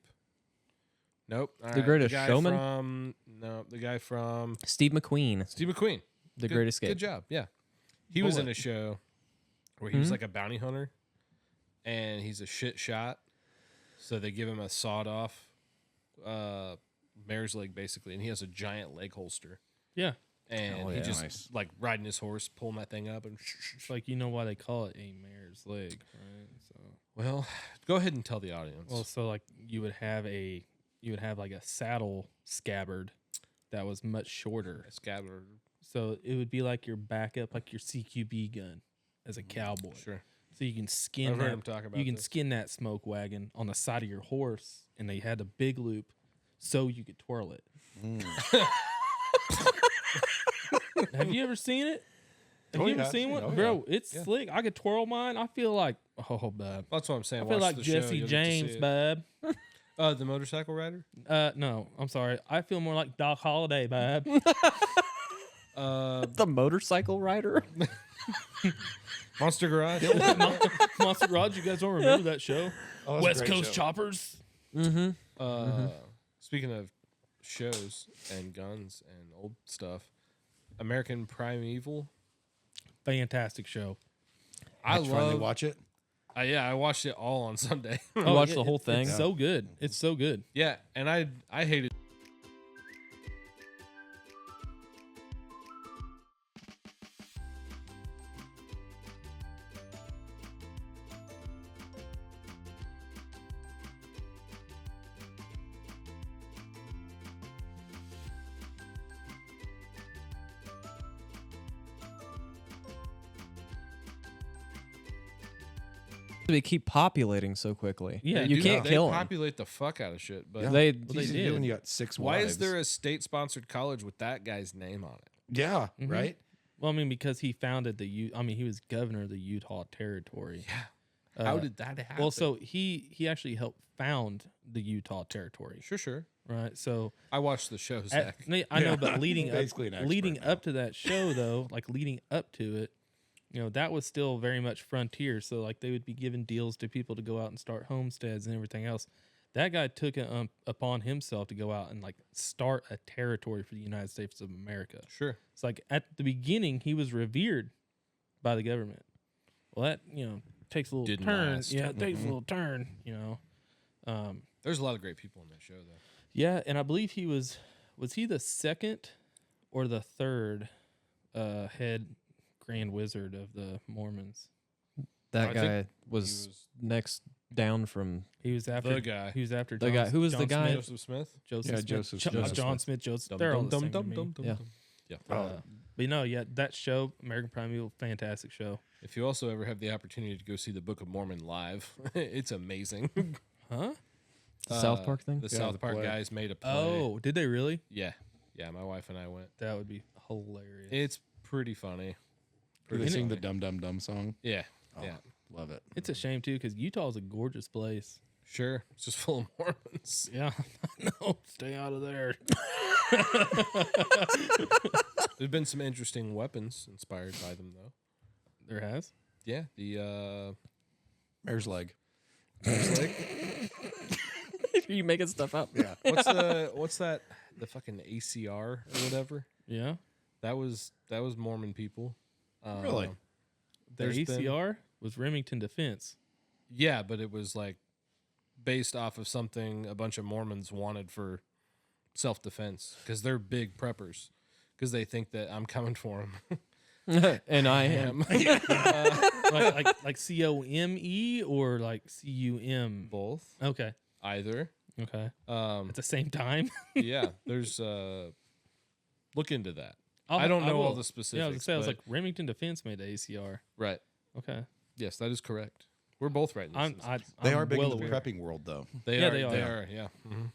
Nope. All The Greatest guy Showman? The guy from Steve McQueen. Steve McQueen. The Good- Great Escape. Good job. Yeah. He was in a show where he was like a bounty hunter and he's a shit shot. So they give him a sawed off mare's leg basically, and he has a giant leg holster. Yeah. And Oh, he yeah. just Nice. like riding his horse, pulling that thing up and It's like, you know why they call it a mare's leg, right? So, well, go ahead and tell the audience. well, so like you would have like a saddle scabbard that was much shorter. Scabbard. So it would be like your backup, like your CQB gun as a cowboy. Sure. So you can skin I've heard that. him talk about You can this. skin that smoke wagon on the side of your horse, and they had a big loop, so you could twirl it. Have you ever seen it? Have Oh, you yeah, ever I've seen seen one, it. Oh, bro? yeah. It's slick. I could twirl mine. I feel like bad. That's what I'm saying. I feel Watch like the show, Jesse you'll get to see James, it. bab. The motorcycle rider? No, I'm sorry. I feel more like Doc Holliday, bab. The motorcycle rider. Monster Garage? Monster Garage. You guys don't remember that show? Oh, that's a West great Coast show. Choppers. Speaking of shows and guns and old stuff, American Primeval. Fantastic show. I Finally love. watch it. I watched it all on Sunday. You watched the whole thing? It's so good. It's so good. Yeah, and I hated. They keep populating so quickly. Yeah, you dude, can't they kill them. populate the fuck out of shit. But They It's easy to did. do when you got 6 why wives. is there a state-sponsored college with that guy's name on it? Yeah, Mhm. right? Well, I mean, because he founded he was governor of the Utah Territory. Yeah. How did that happen? Well, so he actually helped found the Utah Territory, sure. right? So I watched the show, at- Zach. I know, but Basically an expert leading now. up to that show, though, like leading up to it, that was still very much frontier. So like they would be giving deals to people to go out and start homesteads and everything else. That guy took it upon himself to go out and like start a territory for the United States of America. Sure. It's like at the beginning he was revered by the government. Well, that takes a little Didn't turn. last. Yeah, it takes a little turn. There's a lot of great people in that show, though. Yeah, and I believe he was he the second or the third head Grand Wizard of the Mormons? That I guy think was He was next down from He was after the guy. He was after The John, guy- who was the John guy? Smith, Joseph Smith. Joseph Yeah, Smith, Joseph John, Smith. John Smith, Joseph. Dum, They're all dum, the dum, same to dum, me. dum, dum, Yeah. dum. Yeah. But that show, American Primeval, fantastic show. If you also ever have the opportunity to go see the Book of Mormon live, it's amazing. Huh? the South Park thing. The Yeah, South the Park play. guys made a play. Oh, did they really? Yeah. Yeah, my wife and I went. That would be hilarious. It's pretty funny. Do they Pretty sing the funny. Dum Dum Dum song? Yeah. Oh, Yeah. love it. It's a shame too because Utah is a gorgeous place. Sure. It's just full of Mormons. Yeah, no, stay out of there. There's been some interesting weapons inspired by them, though. There has. Yeah. The Mare's leg. Are you making stuff up? Yeah. what's that? The fucking ACR or whatever. Yeah, That was Mormon people. Really? the There's been- ACR was Remington Defense. Yeah, but it was like based off of something a bunch of Mormons wanted for self-defense because they're big preppers because they think that I'm coming for them. And I am. like COME or like CUM. Both, Okay, either. okay. Um, At the same time. yeah, there's look into that. I'll- I don't know all will. the specifics. Yeah, I was gonna say, I was but- like Remington Defense made the ACR. right. Okay, Yes, that is correct. We're both right. In this instance. They I'm are big well in the aware. prepping world, though. They Yeah, are. they are. They are. Yeah. Mhm.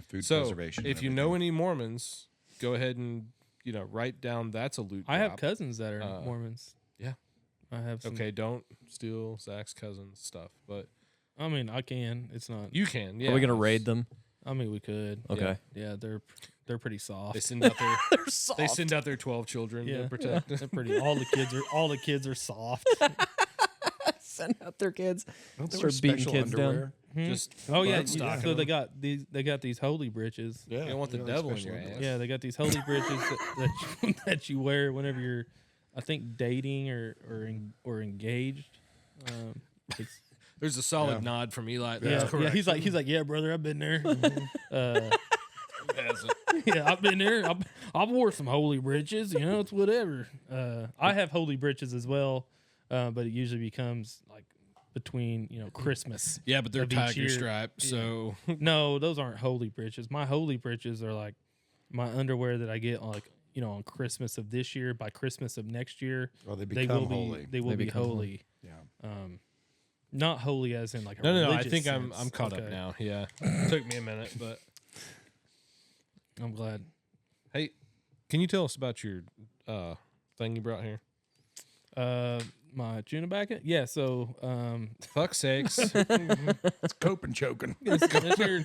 Food So, preservation. if and you know everything. any Mormons, go ahead and write down that's a loot. I have drop. cousins that are Uh, Mormons. yeah. I have some. Okay, don't steal Zach's cousin's stuff, but I mean, I can. It's not. you can. Yeah. Are we gonna raid them? I mean, we could. Okay. Yeah, they're pretty soft. They send out their They're soft. they send out their 12 children yeah, to protect. they're pretty. All the kids are soft. Send out their kids. Don't they Start wear beating special kids down. underwear? Just Oh yeah, stock so they them. got these holy bridges. Yeah. You don't want the like devil in special your underwear. ass. Yeah, they got these holy bridges that you wear whenever you're, I think, dating or engaged. It's, There's a solid Yeah. nod from Eli. That's yeah, correct. He's like, yeah, brother, I've been there. Has it. Yeah, I've been there. I've wore some holy britches. It's whatever. I have holy britches as well, but it usually becomes like between Christmas. Yeah, but they're Of each tiger year. striped, so No, those aren't holy britches. My holy britches are like my underwear that I get on on Christmas of this year. By Christmas of next year, Oh, they they become will holy. be they will They be become holy. Yeah. Not holy as in like a no. I religious think I'm sense. caught up Okay. now. Yeah, took me a minute, but I'm glad. hey, can you tell us about your thing you brought here? My tuna bucket. Yeah. So Fuck sakes. It's cope and choking. this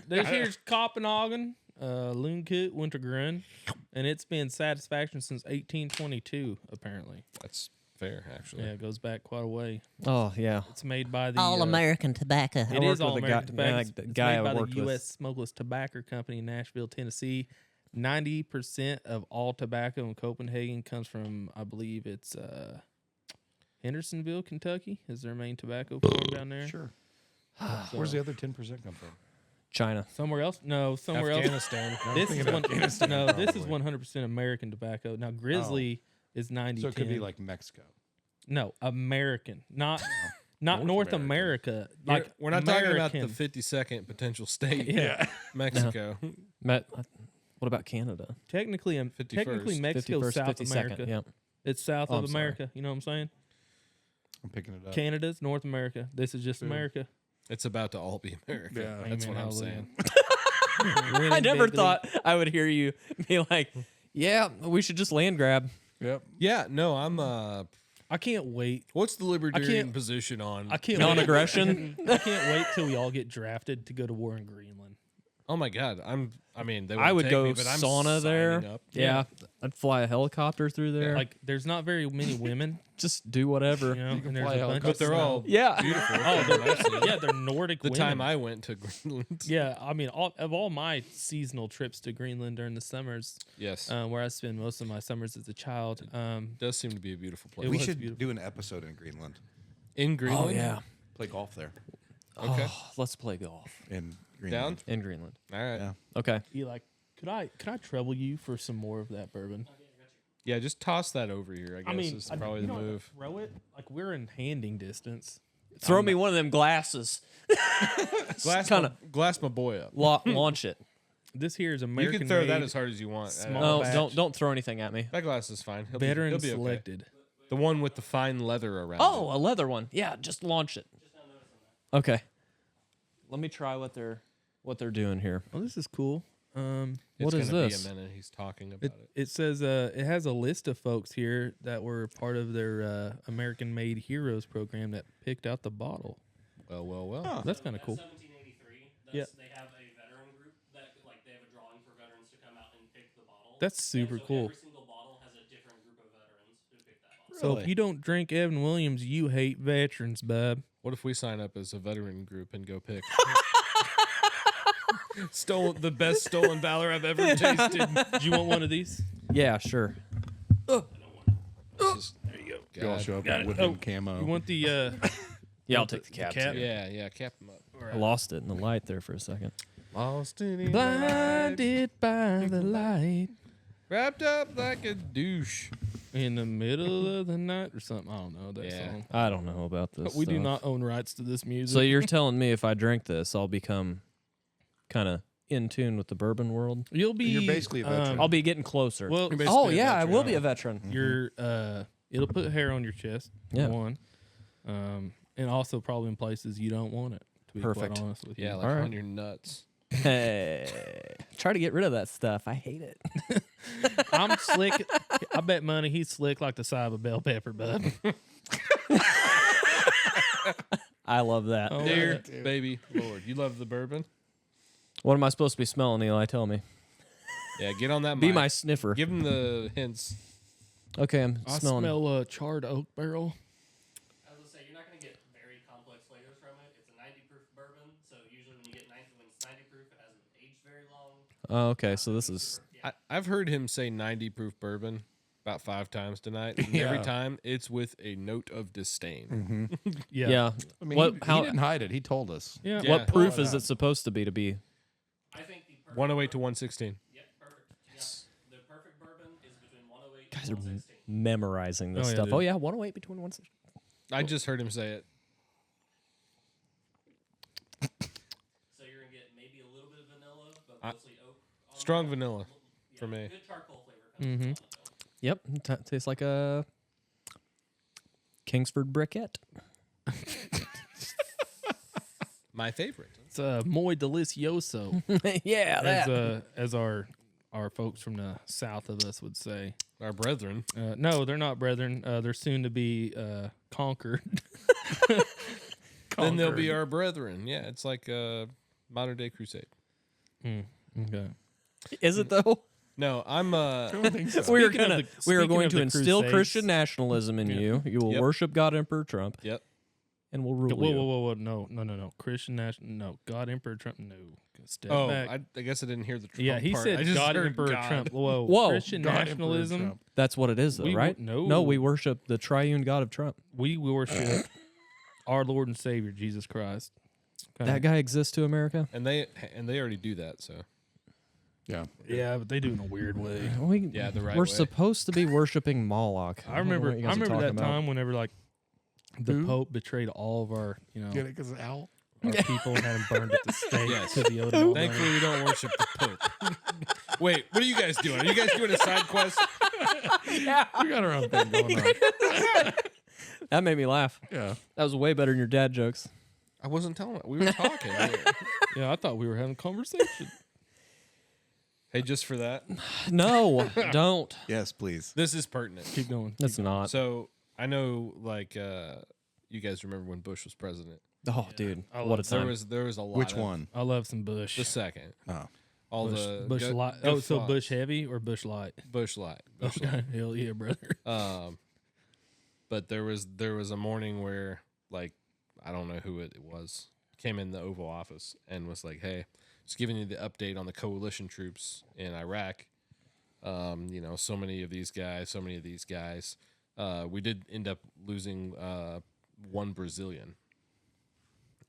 here's Copenhagen, Loon Kit Winter Grun, and it's been satisfaction since 1822. Apparently, That's fair, actually. yeah, it goes back quite a way. Oh yeah. It's made by the All American tobacco. It I is worked all with a American guy- tobacco. yeah, It's the it's guy made I by worked the with. U.S. Smokeless Tobacco Company in Nashville, Tennessee. 90% of all tobacco in Copenhagen comes from, I believe it's Hendersonville, Kentucky. Is their main tobacco farm down there? Sure. So- Where's the other 10% come from? China. Somewhere else? No, somewhere else. Afghanistan. This is one. Afghanistan, No, this is probably. 100% American tobacco. Now Grizzly is 90. So it could be like Mexico. no American, not North America. Like we're not talking about American. the 52nd potential state. Yeah. Mexico. What about Canada? Technically, 51st. Mexico's 51st, South 52nd. America. Yeah. It's south Oh, of I'm sorry. America. You know what I'm saying? I'm picking it up. Canada's North America. This is just America. It's about to all be America. Yeah. That's Amen, what I'm hallelujah. saying. I never thought I would hear you be like, "Yeah, we should just land grab." Yep. Yeah, no, I'm I can't wait. what's the libertarian can't- position on I can't Non-aggression. I can't wait till we all get drafted to go to war in Greenland. Oh my god, I mean, they I would take go me, but I'm sauna there. signing up. Yeah. I'd fly a helicopter through there. Like, there's not very many women, just do whatever. you know, and there's fly a bunch helicopter. But they're all Yeah. beautiful. Oh, from what I've seen. yeah, they're Nordic The women. time I went to Greenland. Yeah, I mean, all my seasonal trips to Greenland during the summers, Yes. where I spend most of my summers as a child. Does seem to be a beautiful place. It We was should beautiful. do an episode in Greenland. In Greenland? Oh yeah. Play golf there Okay. Oh, let's play golf in Greenland. in Greenland. All right. Yeah. Okay. Eli, could I trouble you for some more of that bourbon? Yeah, just toss that over here, I guess I mean, is probably you the don't have to move. Throw it like we're in handing distance. Throw me one of them glasses. Glass my boy up. Launch it. This here is You American. can throw that made, as hard as you want. small No, batch, don't throw anything at me. That glass is fine. He'll veteran be okay. selected. The one with the fine leather around Oh, a leather one. Yeah, just launch it. Okay. Let me try what they're doing here. Oh, this is cool. it. What It's is gonna this? Be a minute. He's talking about it. It says it has a list of folks here that were part of their American Made Heroes program that picked out the bottle. Well. That's kind of cool. 1783. Yeah. They have a veteran group that they have a drawing for veterans to come out and pick the bottle. That's super so cool. Every single bottle has a different group of veterans who pick that bottle. So if you don't drink Evan Williams, you hate veterans, bub. What if we sign up as a veteran group and go pick? The best stolen valor I've ever tasted. Do you want one of these? Yeah, sure. There you go. You all show up in wooden camo. You want the Yeah, I'll take the cap. cap? too. Yeah, cap him up. I lost it in the light there for a second. Lost in blinded by the light wrapped up like a douche. in the middle of the night or something? I don't know that Yeah. song. I don't know about this. But we do stuff. not own rights to this music. So you're telling me if I drink this, I'll become kind of in tune with the bourbon world? You'll be. You're basically a veteran. I'll be getting closer. Well, You're basically Oh a yeah, I veteran. will be a veteran. you're. It'll put hair on your chest. Yeah. One. And also probably in places you don't want it. To be Perfect. quite honest with you. Yeah, like All right. on your nuts. Hey, try to get rid of that stuff. I hate it. I'm slick. I bet money he's slick like the side of a bell pepper, bud. I love that. Oh, Dear baby Lord, you love the bourbon? What am I supposed to be smelling, Eli? Tell me. Yeah, get on that Be mic. my sniffer. Give him the hints. Okay, I'm I smelling. smell a charred oak barrel. I was gonna say you're not gonna get very complex flavors from it. It's a 90 proof bourbon, so usually when it's 90 proof, it hasn't aged very long. Oh, okay, so this is. I've heard him say 90 proof bourbon about 5 times tonight. And every time it's with a note of disdain. Yeah. I mean, What? he How? didn't hide it. He told us. Yeah. Yeah. What proof Oh, is it supposed to be? I think the perfect 108 to 116. Yep, perfect. Yeah. The perfect bourbon is between 108 Guys and are 116. memorizing this Oh, yeah, stuff. dude. Oh yeah, 108 between 160. I just heard him say it. So you're gonna get maybe a little bit of vanilla, but mostly oak. on Strong there. vanilla Yeah, for me. Good charcoal flavor comes from it, though. Yep, tastes like a Kingsford briquette. My favorite. It's muy delicioso, yeah, as our folks from the south of us would say. Our brethren. No, they're not brethren. They're soon to be conquered. Then they'll be our brethren. Yeah, it's like a modern day crusade. Okay. Is it though? No, I'm we are Speaking of gonna the- we are speaking going of to the instill Crusades- Christian nationalism in you. You will Yep. worship God Emperor Trump, Yep. and we'll rule Whoa, you. whoa, no. Christian national, no. God Emperor Trump, no. Step Oh, back. I guess I didn't hear the Trump Yeah, he part. I said just God heard Emperor God. Trump. Whoa, Whoa. Christian God, Emperor nationalism. Trump. That's what it is, though, We right? no. we worship the triune God of Trump. We worship our Lord and Savior Jesus Christ. Okay. That guy exists to America. And they already do that, so Yeah. Yeah, but they do it in a weird way. yeah, the right We're way. supposed to be worshiping Moloch. I don't know remember. what you I guys are remember talking that about. time whenever like the Who? Pope betrayed all of our, Get it? Because Al? our people and had them burned at the stake Yes. to the Odom. Thankfully, we don't worship the Pope. Wait, what are you guys doing? Are you guys doing a side quest? We got our own thing going on. That made me laugh. Yeah. That was way better than your dad jokes. I wasn't telling. We were talking. Yeah, I thought we were having a conversation. Hey, just for that, No, don't. Yes, please. this is pertinent. Keep going. That's not. So I know, like, you guys remember when Bush was president? Oh, dude, I what a love- time. There was a lot. Which of- one? I love some Bush. The second. Oh. All Bush, the Bush good- light. good Oh, so thoughts. Bush heavy or Bush light? Bush light. Bush Okay, hell yeah, brother. But there was a morning where, like, I don't know who it was, came in the Oval Office and was like, "Hey, just giving you the update on the coalition troops in Iraq. You know, so many of these guys. We did end up losing one Brazilian."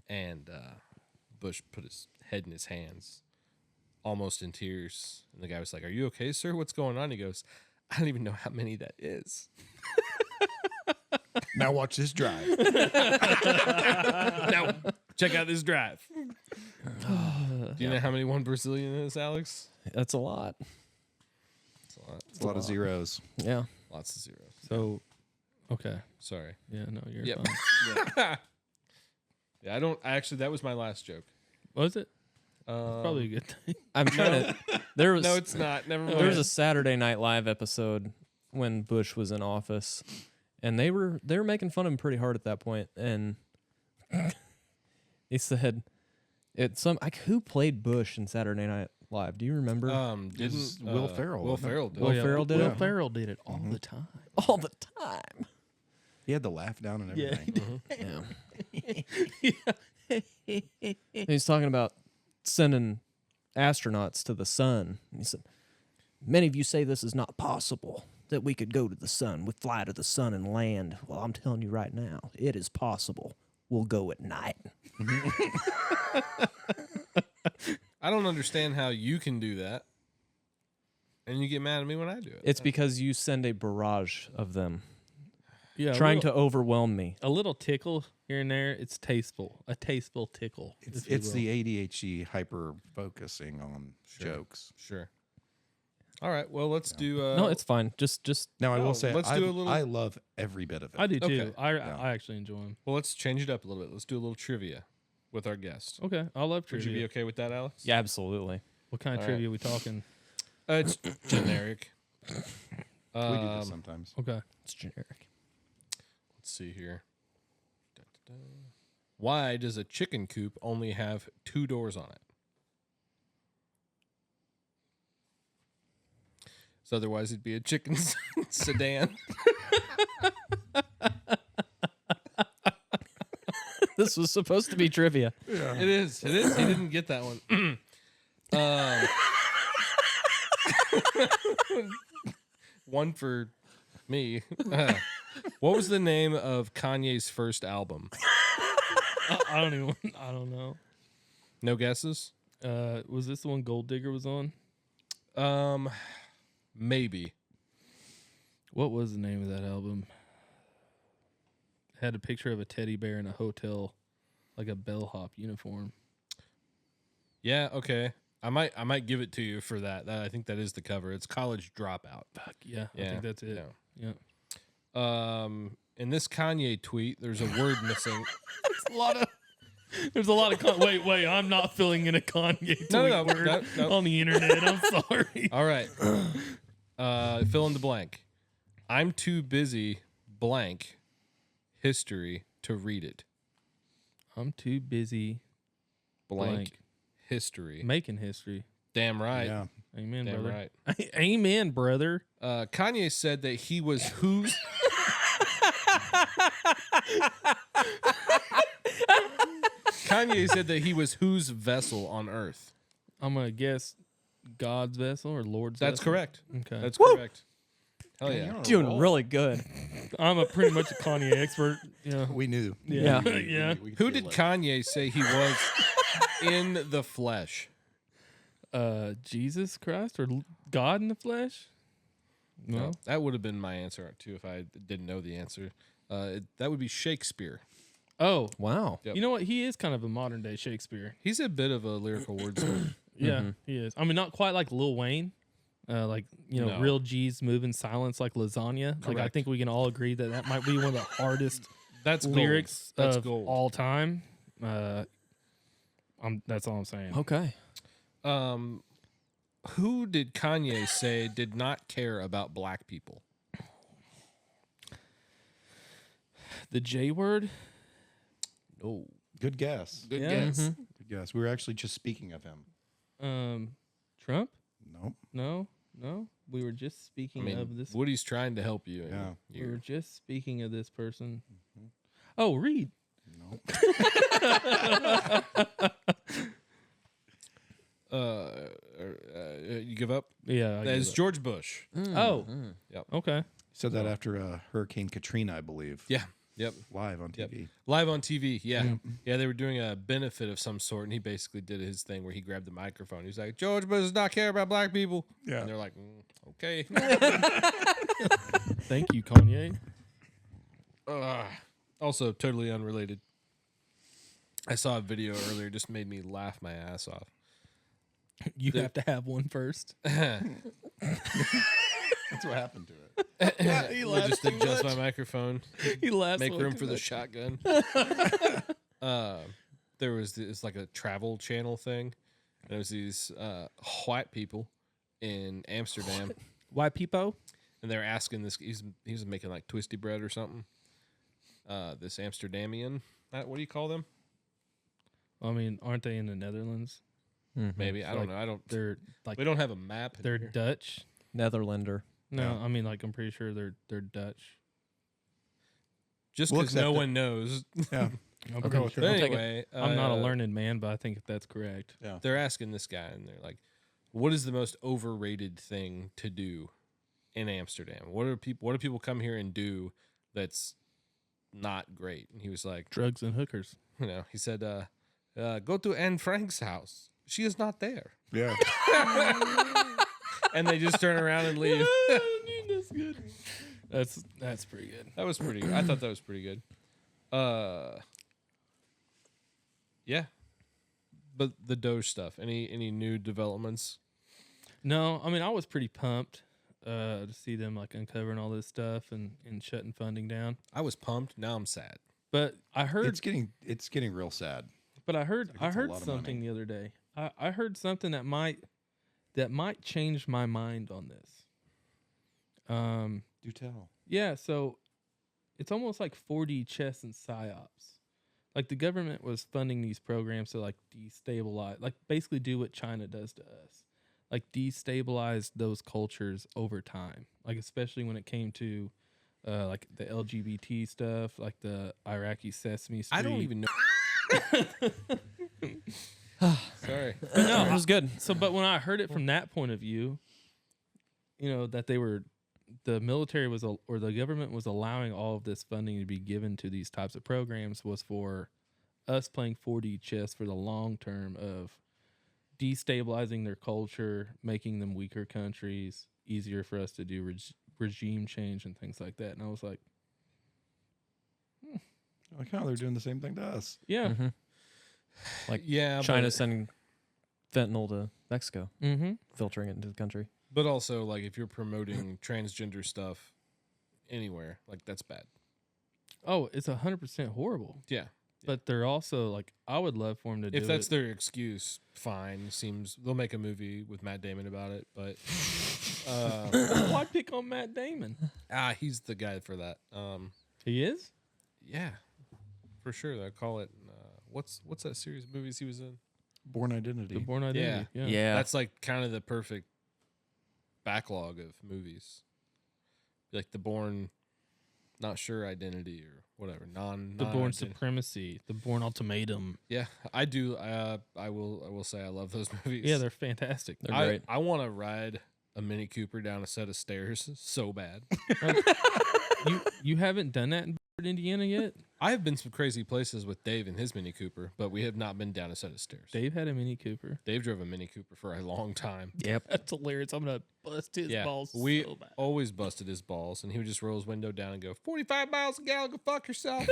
And Bush put his head in his hands, almost in tears. And the guy was like, "Are you okay, sir? What's going on?" He goes, "I don't even know how many that is." Now watch this drive. Now, check out this drive. Do you know how many one Brazilian is, Alex? That's a lot. It's a lot. It's a lot of zeros. Yeah. Lots of zeros. So, okay. Sorry. Yeah, no, you're Yep. fine. Yeah, I don't actually. That was my last joke. Was it? Probably a good thing. I'm trying to. There was No, it's not. Never mind. there was a Saturday Night Live episode when Bush was in office, and they were making fun of him pretty hard at that point. And he said, "It's some like who played Bush in Saturday Night Live? Do you remember? Didn't Will Ferrell, Will wasn't it? Ferrell did. Will Ferrell did Will it? Ferrell did it all the time. All the time." He had the laugh down and Yeah, everything. Yeah. He's talking about sending astronauts to the sun. And he said, "Many of you say this is not possible, that we could go to the sun, we fly to the sun and land. Well, I'm telling you right now, it is possible. We'll go at night." I don't understand how you can do that, and you get mad at me when I do it. It's because you send a barrage of them Yeah, trying to overwhelm me. a little tickle here and there. It's tasteful. A tasteful tickle. if you It's will. the ADHD hyper focusing on jokes. Sure. All right. Well, let's do. No, it's fine. Just Now I No, will say let's do a little- I love every bit of it. I do too. Okay. I actually enjoy them. Well, let's change it up a little bit. Let's do a little trivia with our guest. Okay, I love Would trivia. you be okay with that, Alex? yeah, absolutely. What kind of All trivia we talking? It's generic. We do Um, this sometimes. Okay. It's generic. Let's see here. Why does a chicken coop only have 2 doors on it? So otherwise it'd be a chicken sedan. This was supposed to be trivia. It is. It is. He didn't get that one. One for me. What was the name of Kanye's first album? I don't know. No guesses? Was this the one Gold Digger was on? Maybe. What was the name of that album? Had a picture of a teddy bear in a hotel, like a bellhop uniform. Yeah, okay. I might give it to you for that. I think that is the cover. It's College Dropout. Fuck yeah, I Yeah, think that's it. yeah. Yeah. In this Kanye tweet, there's a word missing. There's a lot of wait. I'm not filling in a Kanye tweet No, word no. on the internet. I'm sorry. All right. Fill in the blank. I'm too busy blank history to read it. I'm too busy Blank history. making history. Damn right. Yeah. Amen, Damn brother. right. Amen, brother. Kanye said that he was whose. Kanye said that he was whose vessel on earth. I'm gonna guess God's vessel or Lord's That's vessel. correct. Okay. That's correct. Hell yeah. Doing really good. I'm pretty much a Kanye expert. Yeah. We knew. Yeah. Yeah. Yeah. We could Who feel did it. Kanye say he was in the flesh? Jesus Christ or God in the flesh? No. That would have been my answer too if I didn't know the answer. That would be Shakespeare. Oh, Wow. Yep. you know what? He is kind of a modern day Shakespeare. He's a bit of a lyrical wordsmith. Yeah, he is. I mean, not quite like Lil Wayne. Like, you know, No. real G's move in silence like lasagna. Like, I Correct. think we can all agree that that might be one of the hardest That's gold. lyrics That's of gold. all time. That's all I'm saying. Okay. Who did Kanye say did not care about black people? The J word. No. Good guess. Good Yeah. guess. Good guess. We were actually just speaking of him. Trump. Nope. No. We were just speaking I mean, of this. Woody's trying to help you. Yeah. We were just speaking of this person. Oh, Reed. Nope. You give up? Yeah. That is George Bush. Oh. Yep. Okay. Said that after Hurricane Katrina, I believe. Yeah. Yep. Live on Yep. TV. Live on TV. Yeah. Yeah, they were doing a benefit of some sort, and he basically did his thing where he grabbed the microphone. He was like, George Bush does not care about black people. Yeah. And they're like, okay. Thank you, Kanye. Also, totally unrelated. I saw a video earlier, just made me laugh my ass off. You have to have one first. That's what happened to it. I just adjust my microphone, He laughs. make room for the shotgun. There was this like a travel channel thing. There was these white people in Amsterdam, White people. and they're asking this. He was making like twisty bread or something. This Amsterdamian, what do you call them? I mean, aren't they in the Netherlands? Maybe I don't know. I don't. They're like We don't have a map. they're here. Dutch. Netherlander. No, Yeah. I mean like I'm pretty sure they're Dutch. Just We'll because no accept it. one knows. Yeah. I'm, go pretty with sure. it. I'll take it. Anyway, I'm not a learned man, but I think that's correct. Yeah. They're asking this guy, and they're like, "What is the most overrated thing to do in Amsterdam? What do people come here and do that's not great?" And he was like, Drugs and hookers. he said, "Go to Anne Frank's house. She is not there." Yeah. And they just turn around and leave. That's good. That's pretty good. That was pretty good. I thought that was pretty good. Yeah. But the Doge stuff. Any new developments? No, I mean I was pretty pumped to see them like uncovering all this stuff and shutting funding down. I was pumped. Now I'm sad. But I heard It's getting real sad. But I heard It's a lot of something money. the other day. I heard something that might change my mind on this. Do tell. Yeah, so it's almost like 4D chess and psyops. Like the government was funding these programs to like destabilize, like basically do what China does to us, like destabilize those cultures over time. Like especially when it came to like the LGBT stuff, like the Iraqi Sesame Street. I don't even know. Sorry. No, it was good. So, but when I heard it from that point of view, you know, that the military was, or the government was allowing all of this funding to be given to these types of programs was for us playing 4D chess for the long term of destabilizing their culture, making them weaker countries, easier for us to do regime change and things like that. And I was like, Like, oh, they're doing the same thing to us. yeah. Mhm. Like Yeah, China sending fentanyl to Mexico, Mm-hmm. filtering it into the country. but also like if you're promoting transgender stuff anywhere, like that's bad. Oh, it's 100% horrible. Yeah. But they're also like, I would love for them to do If that's it. their excuse, fine. Seems they'll make a movie with Matt Damon about it, but Why pick on Matt Damon? he's the guy for that. He is? Yeah, for sure. I call it. What's that series of movies he was in? Born Identity. The Born Identity. Yeah. Yeah. That's like kind of the perfect backlog of movies, like the Born, not sure identity or whatever. The Born non-identity. Supremacy. The Born Ultimatum. Yeah, I do. I will say I love those movies. Yeah, they're fantastic. They're great. I want to ride a Mini Cooper down a set of stairs so bad. You haven't done that in Indiana yet? I have been some crazy places with Dave and his Mini Cooper, but we have not been down a set of stairs. Dave had a Mini Cooper. Dave drove a Mini Cooper for a long time. Yep. That's hilarious. I'm gonna bust his balls we so bad. always busted his balls, and he would just roll his window down and go, 45 miles a gallon, go fuck yourself.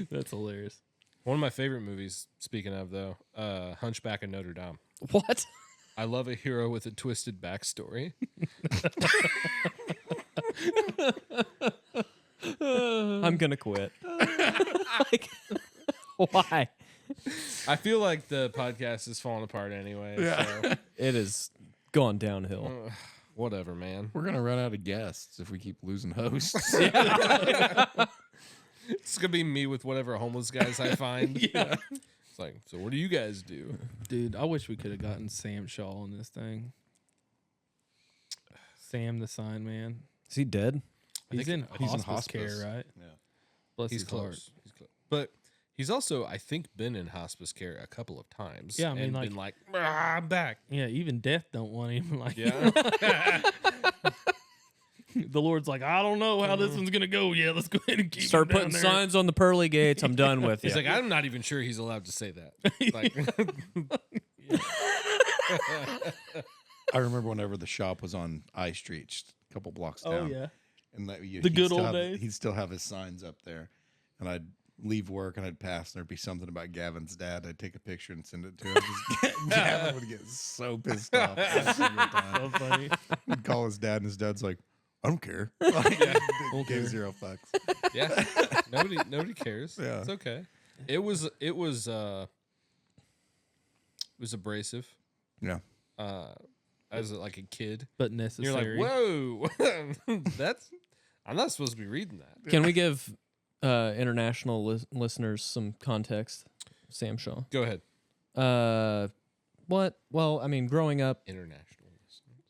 That's hilarious. One of my favorite movies, speaking of, though, Hunchback of Notre Dame. What? I love a hero with a twisted backstory. I'm gonna quit. Like, why? I feel like the podcast is falling apart anyway. So, It is gone downhill. whatever, man. We're gonna run out of guests if we keep losing hosts. It's gonna be me with whatever homeless guys I find. Yeah. It's like, so what do you guys do? Dude, I wish we could have gotten Sam Shaw on this thing. Sam the sign man. Is he dead? He's think in he's in hospice care, hospice. right? Yeah. Bless He's his heart. close. He's close. But he's also, I think, been in hospce care a couple of times. Yeah, I mean, and like- been like, "Ah, I'm back. Yeah, even death don't want him. Like, Yeah. the Lord's like, I don't know how this one's gonna go. Yeah, let's go ahead and keep Start him down putting there. signs on the pearly gates. I'm done with He's you. like, I'm not even sure he's allowed to say that. Like, I remember whenever the shop was on I Street, just a couple blocks Oh down. yeah. And that The good old days. He'd still have his signs up there, and I'd leave work and I'd pass, and there'd be something about Gavin's dad. I'd take a picture and send it to him. Gavin would get so pissed off every single time. So funny. He'd call his dad, and his dad's like, "I don't care." Like, Won't gave care. 0 fucks. yeah. Nobody cares. Yeah. It's okay. It was abrasive. Yeah. As like a kid. But And necessary. you're like, whoa, I'm not supposed to be reading that. Can we give international listeners some context? Sam Shaw. Go ahead. What? Well, I mean, growing up, International.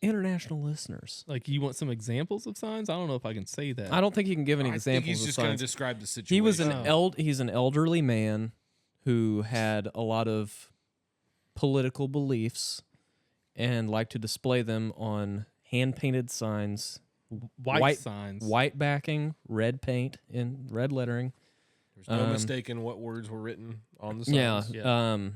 international listeners. Like, you want some examples of signs? I don't know if I can say that. I don't think you can give any I think examples he's of just going to signs. describe the situation. He was an Oh. he's an elderly man who had a lot of political beliefs and liked to display them on hand-painted signs, white signs. white backing, red paint in red lettering. There's no mistake in what words were written on the signs. Yeah. Yeah.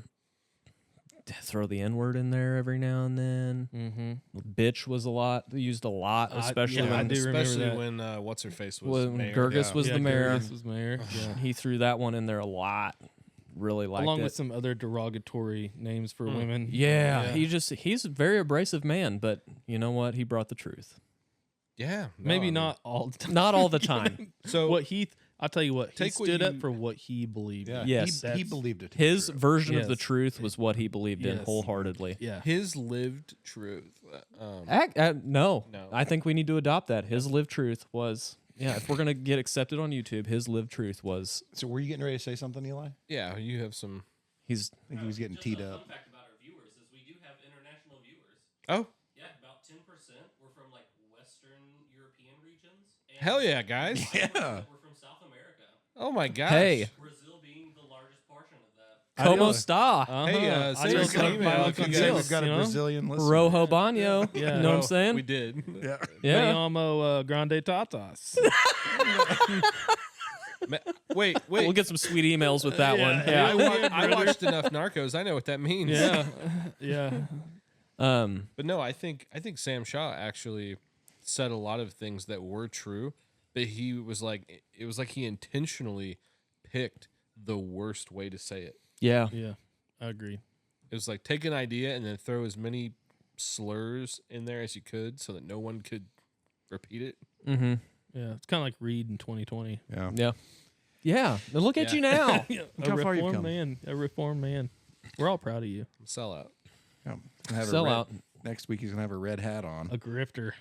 Throw the N-word in there every now and then. Mm-hmm. Bitch was used a lot, especially yeah, I when do remember Especially that. when what's her face was when mayor. Gerges Yeah. was the mayor. Gerges was mayor. Yeah. He threw that one in there a lot. Really liked Along it. with some other derogatory names for women. Yeah, he's a very abrasive man, but you know what? He brought the truth. Yeah, Maybe no, not all the time. Not all the time. So What I'll tell you what, he Take what stood up you- for what he believed. Yeah. in. Yes. He That's- believed it. to be His true. version of the Yes. truth was what he believed in Yes. wholeheartedly. Yeah. his lived truth. No, No. I think we need to adopt that. His lived truth was, if we're going to get accepted on YouTube, his lived truth was So were you getting ready to say something, Eli? Yeah, you have some. he's I think he was getting Just teed a up. fun fact about our viewers is we do have international viewers. Oh, Yeah, about 10% were from like Western European regions. And hell yeah, guys! 5% Yeah. were from South America. Oh my gosh! Hey. Brazil being the largest portion of that. como está, Hey, send Adios, us an email adios, if you adios, guys- We've got a you know? Brazilian listener. rojo baño. Yeah. You know what I'm Oh, saying? We did. Yeah. Yeah. Me amo grande tatas. Wait. We'll get some sweet emails with that one. Yeah. Yeah. I watched enough Narcos. I know what that means. yeah. Yeah. But no, I think Sam Shaw actually said a lot of things that were true, but it was like he intentionally picked the worst way to say it. Yeah. Yeah. I agree. It was like take an idea and then throw as many slurs in there as you could so that no one could repeat it. Mm-hmm. Yeah. It's kind of like Reed in 2020. Yeah. Yeah. Yeah. Now look at Yeah. you now. Yeah. Look how far you've come. A reformed man. We're all proud of you. Sell out. Yeah. Gonna have a Sell red- out. Next week he's gonna have a red hat on. A grifter.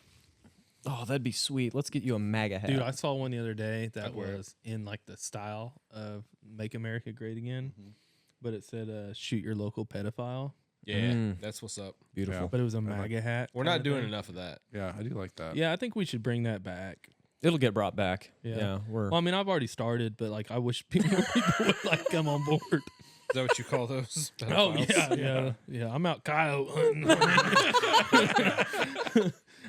Oh, that'd be sweet. Let's get you a MAGA hat. Dude, I saw one the other day that I'd wear it. was in like the style of Make America Great Again, but it said shoot your local pedophile, Yeah, that's what's up. Beautiful. Yeah. but it was a MAGA hat. We're kinda not doing thing. enough of that. Yeah, I do like that. Yeah, I think we should bring that back. It'll get brought back. Yeah. Yeah. We're Well, I mean, I've already started, but like I wish more people would like come on board. Is that what you call those? Oh pedophiles? yeah. I'm out coyote hunting.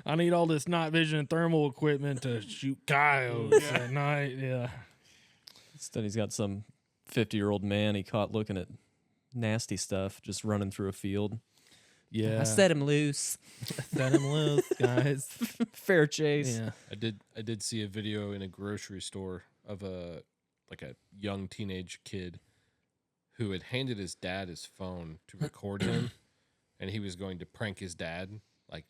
I need all this night vision and thermal equipment to shoot coyotes at night. Yeah. instead he's got some 50-year-old man he caught looking at nasty stuff just running through a field. Yeah. I set him loose. Set him loose, guys. Fair chase. Yeah. I did see a video in a grocery store of a young teenage kid who had handed his dad his phone to record him and he was going to prank his dad, like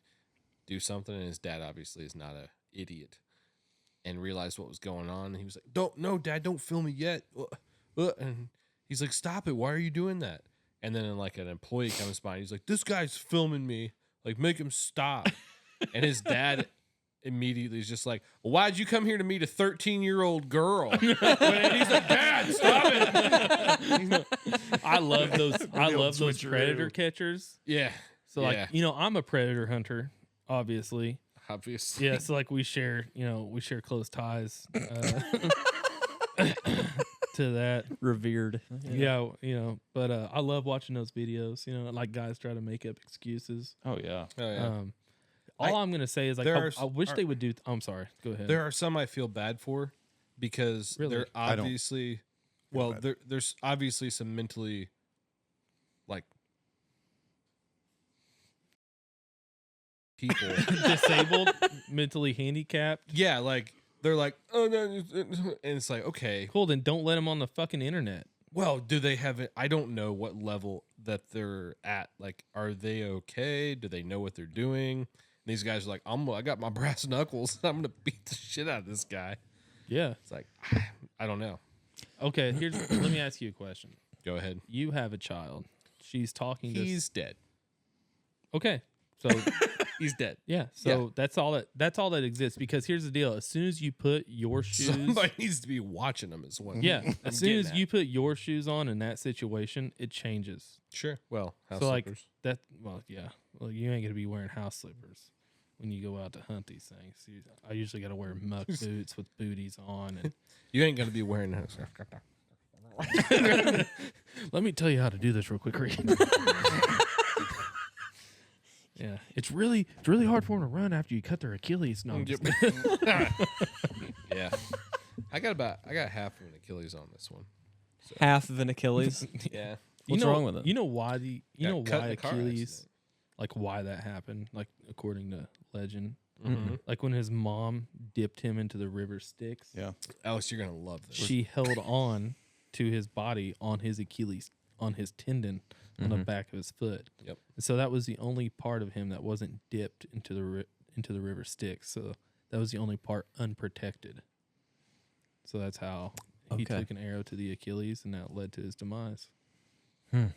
do something, and his dad obviously is not a idiot, and realized what was going on. And he was like, "No, Dad, don't film it yet." And he's like, "Stop it! Why are you doing that?" And then like an employee comes by, and he's like, "This guy's filming me. Like, make him stop." And his dad immediately is just like, "Well, why'd you come here to meet a 13-year-old girl?" And he's like, "Dad, stop it!" I love those. I love those predator catchers. Yeah. So like, I'm a predator hunter, obviously. Obviously. Yeah, so like we share close ties to that. Revered. Yeah, but I love watching those videos. Like guys try to make up excuses. Oh yeah. Oh, yeah. All I'm gonna say is like I wish they would do. I'm sorry. Go ahead. There are some I feel bad for because Really? they're obviously there's obviously some mentally like people. Disabled, mentally handicapped. Yeah, like they're like, "Oh no," and it's like, okay, Cool, then don't let them on the fucking internet. well, do they have it? I don't know what level that they're at. Like, are they okay? Do they know what they're doing? And these guys are like, I got my brass knuckles. I'm gonna beat the shit out of this guy. Yeah. It's like, I don't know. Okay. Let me ask you a question. Go ahead. You have a child. She's talking to. He's dead. Okay. So He's dead. yeah. So that's all that exists. Because here's the deal: as soon as you put your shoes, Somebody needs to be watching them as well. yeah. As soon getting as that. you put your shoes on in that situation, it changes. Sure. Well, house So like slippers. that. Well, yeah. Well, you ain't gonna be wearing house slippers when you go out to hunt these things. I usually got to wear muck boots with booties on. And You ain't gonna be wearing house. let me tell you how to do this real quick, Reed. Yeah, it's really hard for them to run after you cut their Achilles. No, I'm just Yeah. I got half of an Achilles on this one. Half of an Achilles. Yeah. What's wrong with it? You know why Cut in why a car Achilles, accident. like why that happened, like according to legend, Mhm. like when his mom dipped him into the river Styx. Yeah. Alex, you're gonna love this. She held on to his body on his Achilles, on his tendon on the back of his foot. Yep. And so that was the only part of him that wasn't dipped into the river Styx. So that was the only part unprotected. So that's how he Okay. took an arrow to the Achilles, and that led to his demise. Then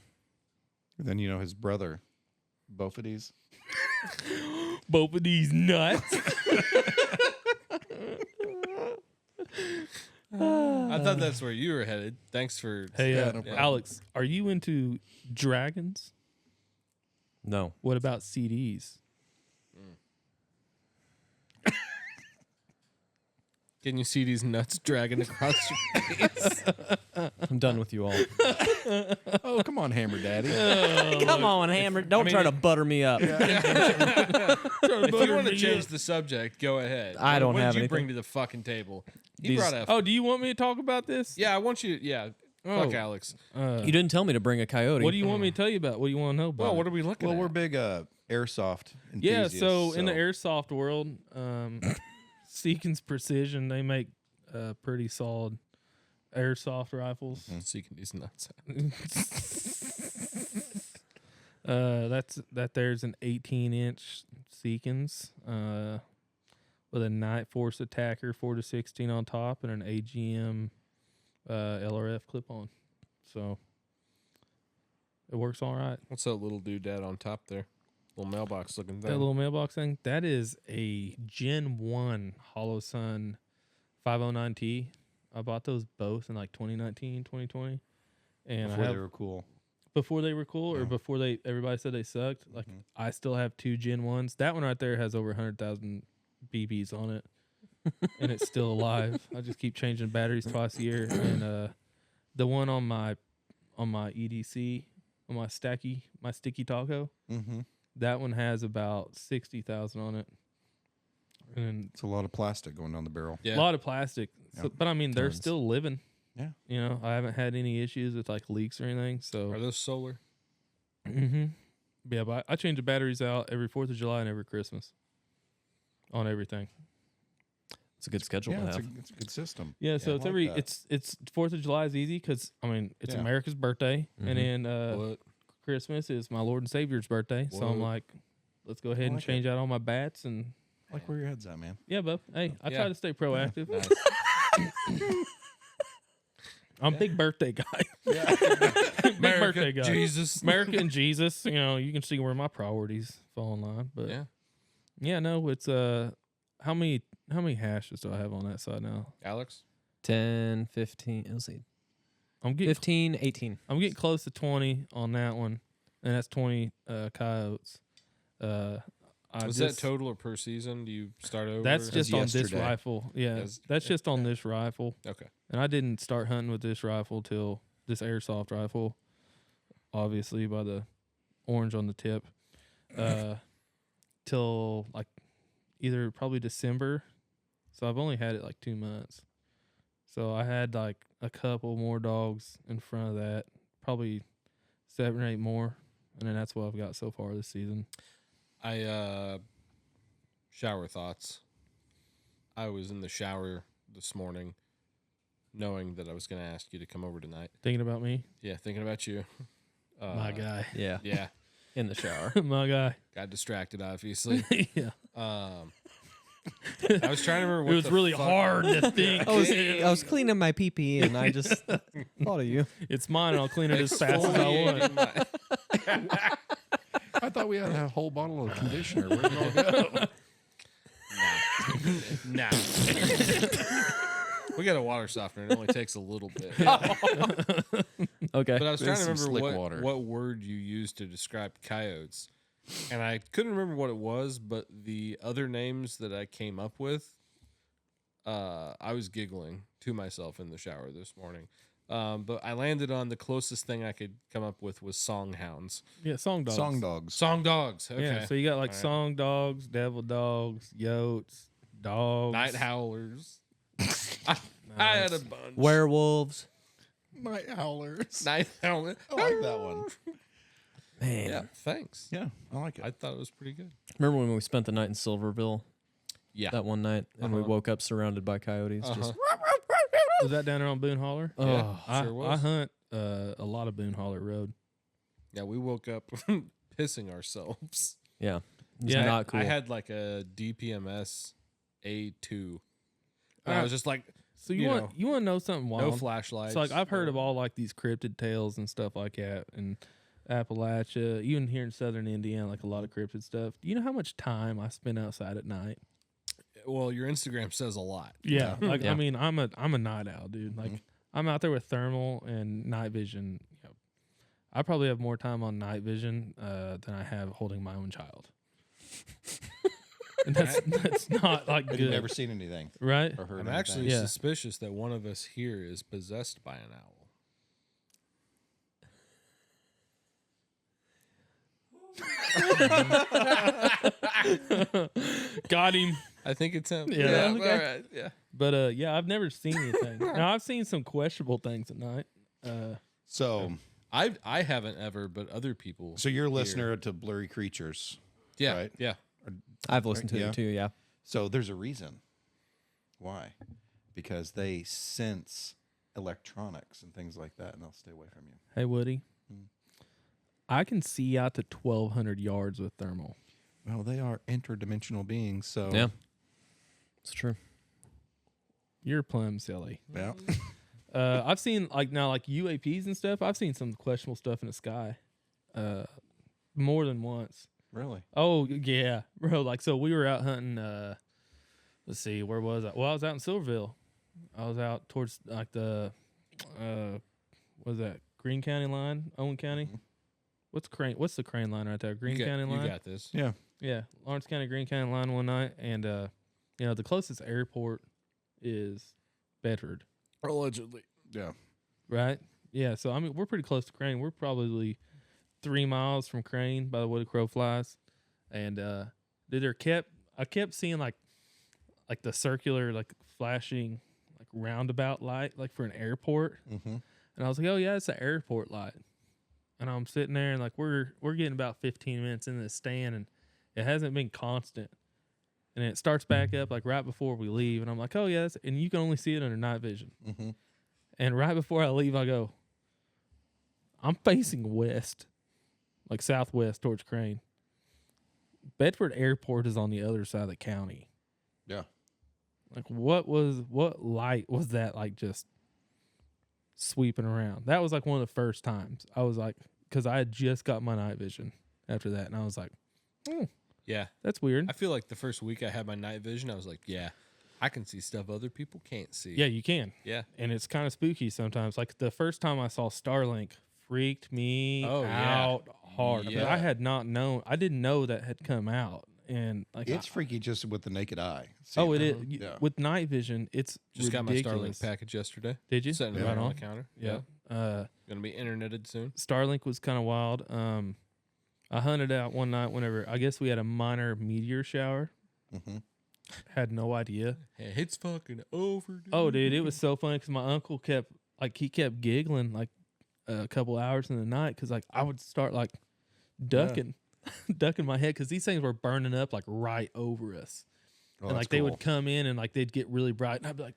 his brother, Bophides. Both of these nuts. I thought that's where you were headed. Thanks for. Hey, Yeah, no problem. Alex, are you into dragons? No. What about CDs? Can you see these nuts dragging across your face? I'm done with you all. Oh, come on, Hammer Daddy. Come on, Hammer. Don't try to butter me up. If you want to change the subject, go ahead. I don't what have did you anything. bring to the fucking table? You These- brought a. Oh, do you want me to talk about this? Yeah, I want you. Yeah. Oh. Fuck Alex. You didn't tell me to bring a coyote. What do you want me to tell you about? What do you want to know about? Well, it? what are we looking Well, at? we're big airsoft Yeah, enthusiasts. so in the airsoft world, Seekins Precision, they make pretty solid airsoft rifles. Seeking these nuts. There's an 18-inch Seekins with a Night Force Attacker 4-16 on top and an AGM LRF clip-on. So it works all right. What's that little doodad on top there? Little mailbox looking thing. That little mailbox thing, that is a Gen 1 Hollow Sun 509T. I bought those both in like 2019, 2020. And before they were cool. before they were cool or before everybody said they sucked. Like I still have two Gen 1s. That one right there has over 100,000 BBs on it. And it's still alive. I just keep changing batteries twice a year. And the one on my EDC, on my sticky taco, Mm-hmm. that one has about 60,000 on it. And It's a lot of plastic going down the barrel. Yeah. a lot of plastic. So, Yep. but I mean, they're Tons. still living. Yeah. You know, I haven't had any issues with like leaks or anything. So, Are those solar? yeah, but I change the batteries out every 4th of July and every Christmas on everything. It's a good schedule Yeah, to it's have. a good system. Yeah, so I it's like that. it's 4th of July is easy because I mean it's Yeah. America's birthday, and then What? Christmas is my Lord and Savior's birthday, so I'm Whoa. like, let's go ahead and like change out all my bats and I like where your head's at, man. yeah, bub. Hey, I Yeah. try to stay proactive. Nice. I'm a big birthday guy. Big birthday guy. Jesus. America and Jesus. You know, you can see where my priorities fall in line. But Yeah. no, it's how many hashes do I have on that side now? Alex? 10, 15, let's see, I'm getting 15, 18. I'm getting close to 20 on that one, and that's 20 coyotes. Was that total or per season? Do you start over? That's just on this yesterday. rifle. Yeah, That's- that's just on this rifle. Okay. And I didn't start hunting with this rifle till this airsoft rifle, obviously by the orange on the tip, till like either probably December. So I've only had it like 2 months. So I had like a couple more dogs in front of that, probably 7 or 8 more, and then that's what I've got so far this season. Shower thoughts. I was in the shower this morning knowing that I was going to ask you to come over tonight. Thinking about me, Yeah, thinking about you. my guy, Yeah, Yeah, in the shower. my guy. got distracted, obviously. Yeah, I was trying to remember what it was the really fuck- hard to think. I was cleaning my pee and I just thought of you. It's mine, and I'll clean it as fast as I want. Exfoliating my- I thought we had a whole bottle of conditioner. Where'd it all go? Nah. We got a water softener. It only takes a little bit. Okay. But I was trying to Some remember slick water. what word you used to describe coyotes. And I couldn't remember what it was, but the other names that I came up with, I was giggling to myself in the shower this morning. But I landed on the closest thing I could come up with was songhounds. Yeah, song dogs. Song dogs. Song dogs. Okay. Yeah, so you got like All right. song dogs, devil dogs, yotes, dogs, Night howlers. I had a bunch. Werewolves. Night howlers. Night howler. I like that one. Man. Yeah, thanks. Yeah, I like it. I thought it was pretty good. Remember when we spent the night in Silverville Yeah. that one night and we Uh-huh. woke up surrounded by coyotes? Just Was that down there on Boone Holler? Yeah, I, sure was. I hunt a lot of Boone Holler Road. Yeah, we woke up pissing ourselves. yeah. It's Yeah, not cool. I had like a DPMS A2. And I Uh, was just like, So You want know, you want to know something wild? no flashlights. So like I've heard of all like these cryptid tales and stuff like that, and Appalachia, even here in southern Indiana, like a lot of cryptid stuff. Do you know how much time I spend outside at night? Well, your Instagram says a lot. Yeah, like Yeah. I mean, I'm a night owl, dude. Like I'm out there with thermal and night vision. You know, I probably have more time on night vision than I have holding my own child. And that's not like But good, you've never seen anything right? or heard I'm anything. actually Yeah. suspicious that one of us here is possessed by an owl. Got him. I think it's him. Yeah. All Okay. right. Yeah. But yeah, I've never seen anything. Now I've seen some questionable things at night. So, I haven't ever, but other people. so you're a listener to Blurry Creatures. Yeah. right? Yeah. I've listened to Yeah. it too, yeah. So there's a reason. Why? Because they sense electronics and things like that, and they'll stay away from you. Hey Woody, I can see out to 1,200 yards with thermal. Well, they are interdimensional beings, so Yeah. It's true. You're plumb silly. yeah. I've seen like UAPs and stuff. I've seen some questionable stuff in the sky, more than once. Really? Oh yeah, bro. Like so, we were out hunting. Let's see, where was I? Well, I was out in Silverville. I was out towards like the, what was that Green County line, Owen County? What's the Crane line right there? Green County line. You got this. Yeah. Yeah, Lawrence County, Green County line one night, and you know the closest airport is Bedford, Allegedly. Yeah. right? Yeah, so I mean we're pretty close to Crane. We're probably 3 miles from Crane by the way the crow flies, and dude, I kept seeing like the circular like flashing like roundabout light like for an airport, Mm-hmm. and I was like, oh yeah, it's an airport light, and I'm sitting there and like we're getting about 15 minutes in this stand and it hasn't been constant. And it starts back up like right before we leave. And I'm like, oh, yeah. And you can only see it under night vision. Mm-hmm. And right before I leave, I go, I'm facing west. like southwest towards Crane. Bedford Airport is on the other side of the county. Yeah. Like, what light was that, like, just sweeping around? That was like one of the first times I was like, because I had just got my night vision after that, and I was like, Yeah. that's weird. I feel like the first week I had my night vision, I was like, yeah, I can see stuff other people can't see. Yeah, you can. Yeah. And it's kind of spooky sometimes. Like the first time I saw Starlink freaked me out hard. But Yeah. I had not known. I didn't know that had come out. And like It's freaky just with the naked eye. oh, it seeing is. Yeah. With night vision, it's Just got my ridiculous. Starlink package yesterday. Did you? Sitting Right right on on. the counter. Yeah. Gonna be interneted soon. Starlink was kind of wild. I hunted out one night whenever I guess we had a minor meteor shower. Mhm. Had no idea. Hey, it's fucking over. Dude. Oh, dude, it was so funny because my uncle kept giggling like a couple hours in the night because like I would start like ducking, ducking my head because these things were burning up like right over us, Oh, and that's like they cool. would come in and like they'd get really bright, and I'd be like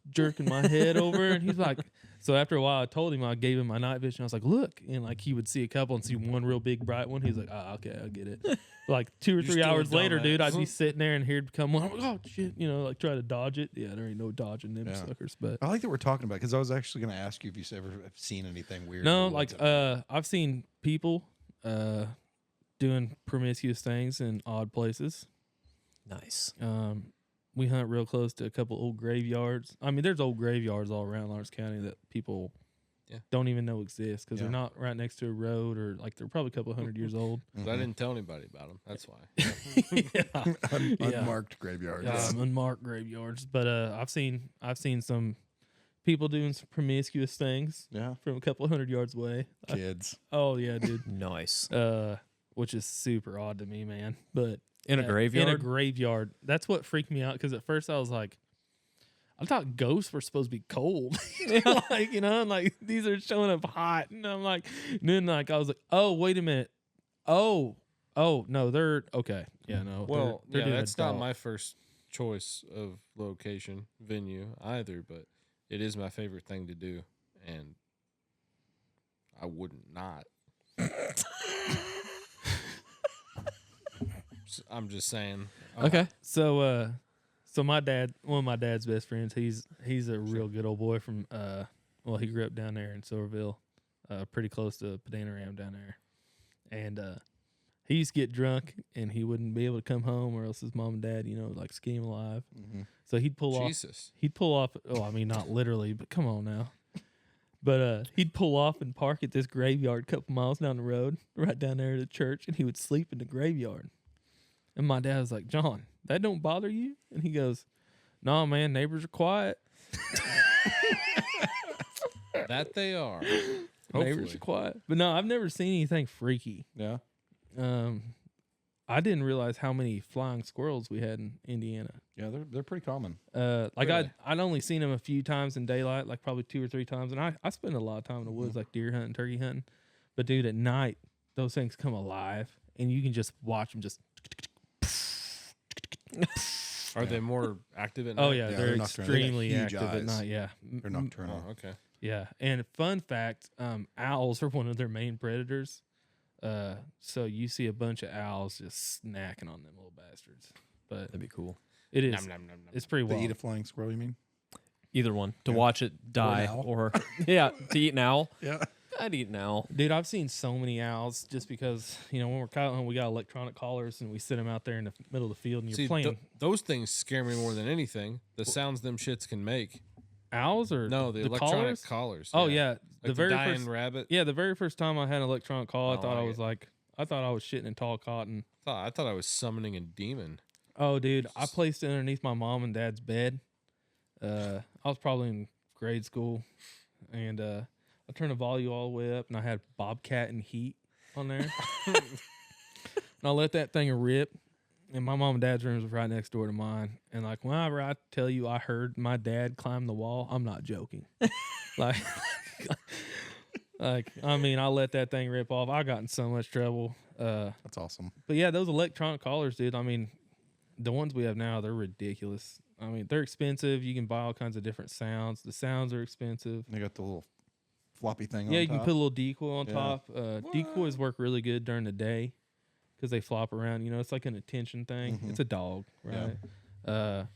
jerking my head over, and he's like, so after a while, I told him, I gave him my night vision. I was like, look, and like he would see a couple and see one real big bright one. He's like, oh, okay, I get it. Like 2 or 3 still a hours later, dude, I'd be dumbass. sitting there and here'd come one. I'm like, oh shit, you know, like try to dodge it. Yeah, there ain't no dodging them Yeah. suckers, but. I like that we're talking about because I was actually going to ask you if you've ever seen anything weird. No, in the like woods. I've seen people doing promiscuous things in odd places. Nice. We hunt real close to a couple old graveyards. I mean, there's old graveyards all around Lawrence County that people don't even know exist because they're not right next to a road or like they're probably a couple hundred years old. But I didn't tell anybody about them. That's why. Yeah. Unmarked graveyard. Unmarked graveyards. But I've seen some people doing some promiscuous things Yeah. from a couple hundred yards away. Kids. Oh yeah, dude. Nice. Which is super odd to me, man. But In a graveyard? In a graveyard. That's what freaked me out because at first I was like, I thought ghosts were supposed to be cold. Like, you know, and like these are showing up hot. And I'm like, and then like I was like, oh, wait a minute. Oh, no, they're okay. Yeah, no. Well, they're doing that's not adult. my first choice of location venue either, but it is my favorite thing to do, and I wouldn't not. I'm just saying. Okay. So my dad, one of my dad's best friends, he's a real good old boy from well, he grew up down there in Silverville, pretty close to Padanaram down there, and he used to get drunk and he wouldn't be able to come home or else his mom and dad, you know, like skin him alive. Mm-hmm. So he'd pull off. Jesus. He'd pull off. Oh, I mean, not literally, but come on now. But he'd pull off and park at this graveyard a couple miles down the road, right down there at the church, and he would sleep in the graveyard. And my dad was like, John, that don't bother you? And he goes, no, man, neighbors are quiet. That they are. Neighbors Hopefully. are quiet. But no, I've never seen anything freaky. Yeah. I didn't realize how many flying squirrels we had in Indiana. Yeah, they're pretty common. Like Really? I'd only seen them a few times in daylight, like probably 2 or 3 times. And I spend a lot of time in the woods, like deer hunting, turkey hunting. But dude, at night, those things come alive and you can just watch them just. Are they more active at night? Oh yeah, Yeah, they're they're nocturnal. They got extremely huge active at eyes. night. Yeah, They're nocturnal. Oh, okay. Yeah, and fun fact, owls are one of their main predators. So you see a bunch of owls just snacking on them little bastards. But That'd be cool. it is, Nom, nom, nom, nom. it's pretty They wild. eat a flying squirrel, you mean? Either one. To Yeah. watch it die owl. or yeah, to eat an owl. Yeah. I'd eat an owl. Dude, I've seen so many owls just because, you know, when we're cow hunting, we got electronic collars and we sit them out there in the middle of the field and you're See, playing those things scare me more than anything. The sounds them shits can make. owls or No, the electronic collars? collars. Oh yeah, Like the dying rabbit. the very first time I had an electronic call, I Oh, thought I I get was it. like, I thought I was shitting in tall cotton. I thought I was summoning a demon. Oh, dude, I placed it underneath my mom and dad's bed. I was probably in grade school, and I turned the volume all the way up, and I had Bobcat and Heat on there. And I let that thing rip, and my mom and dad's room was right next door to mine. And like whenever I tell you I heard my dad climb the wall, I'm not joking. like, I mean, I let that thing rip off. I got in so much trouble. That's awesome. But yeah, those electronic collars, dude. I mean, the ones we have now, they're ridiculous. I mean, they're expensive. You can buy all kinds of different sounds. The sounds are expensive. They got the little floppy thing. Yeah, on you can top. put a little decoy on Yeah. top. Decoys work really good during the day because they flop around. You know, it's like an attention thing. It's a dog, Yeah. right?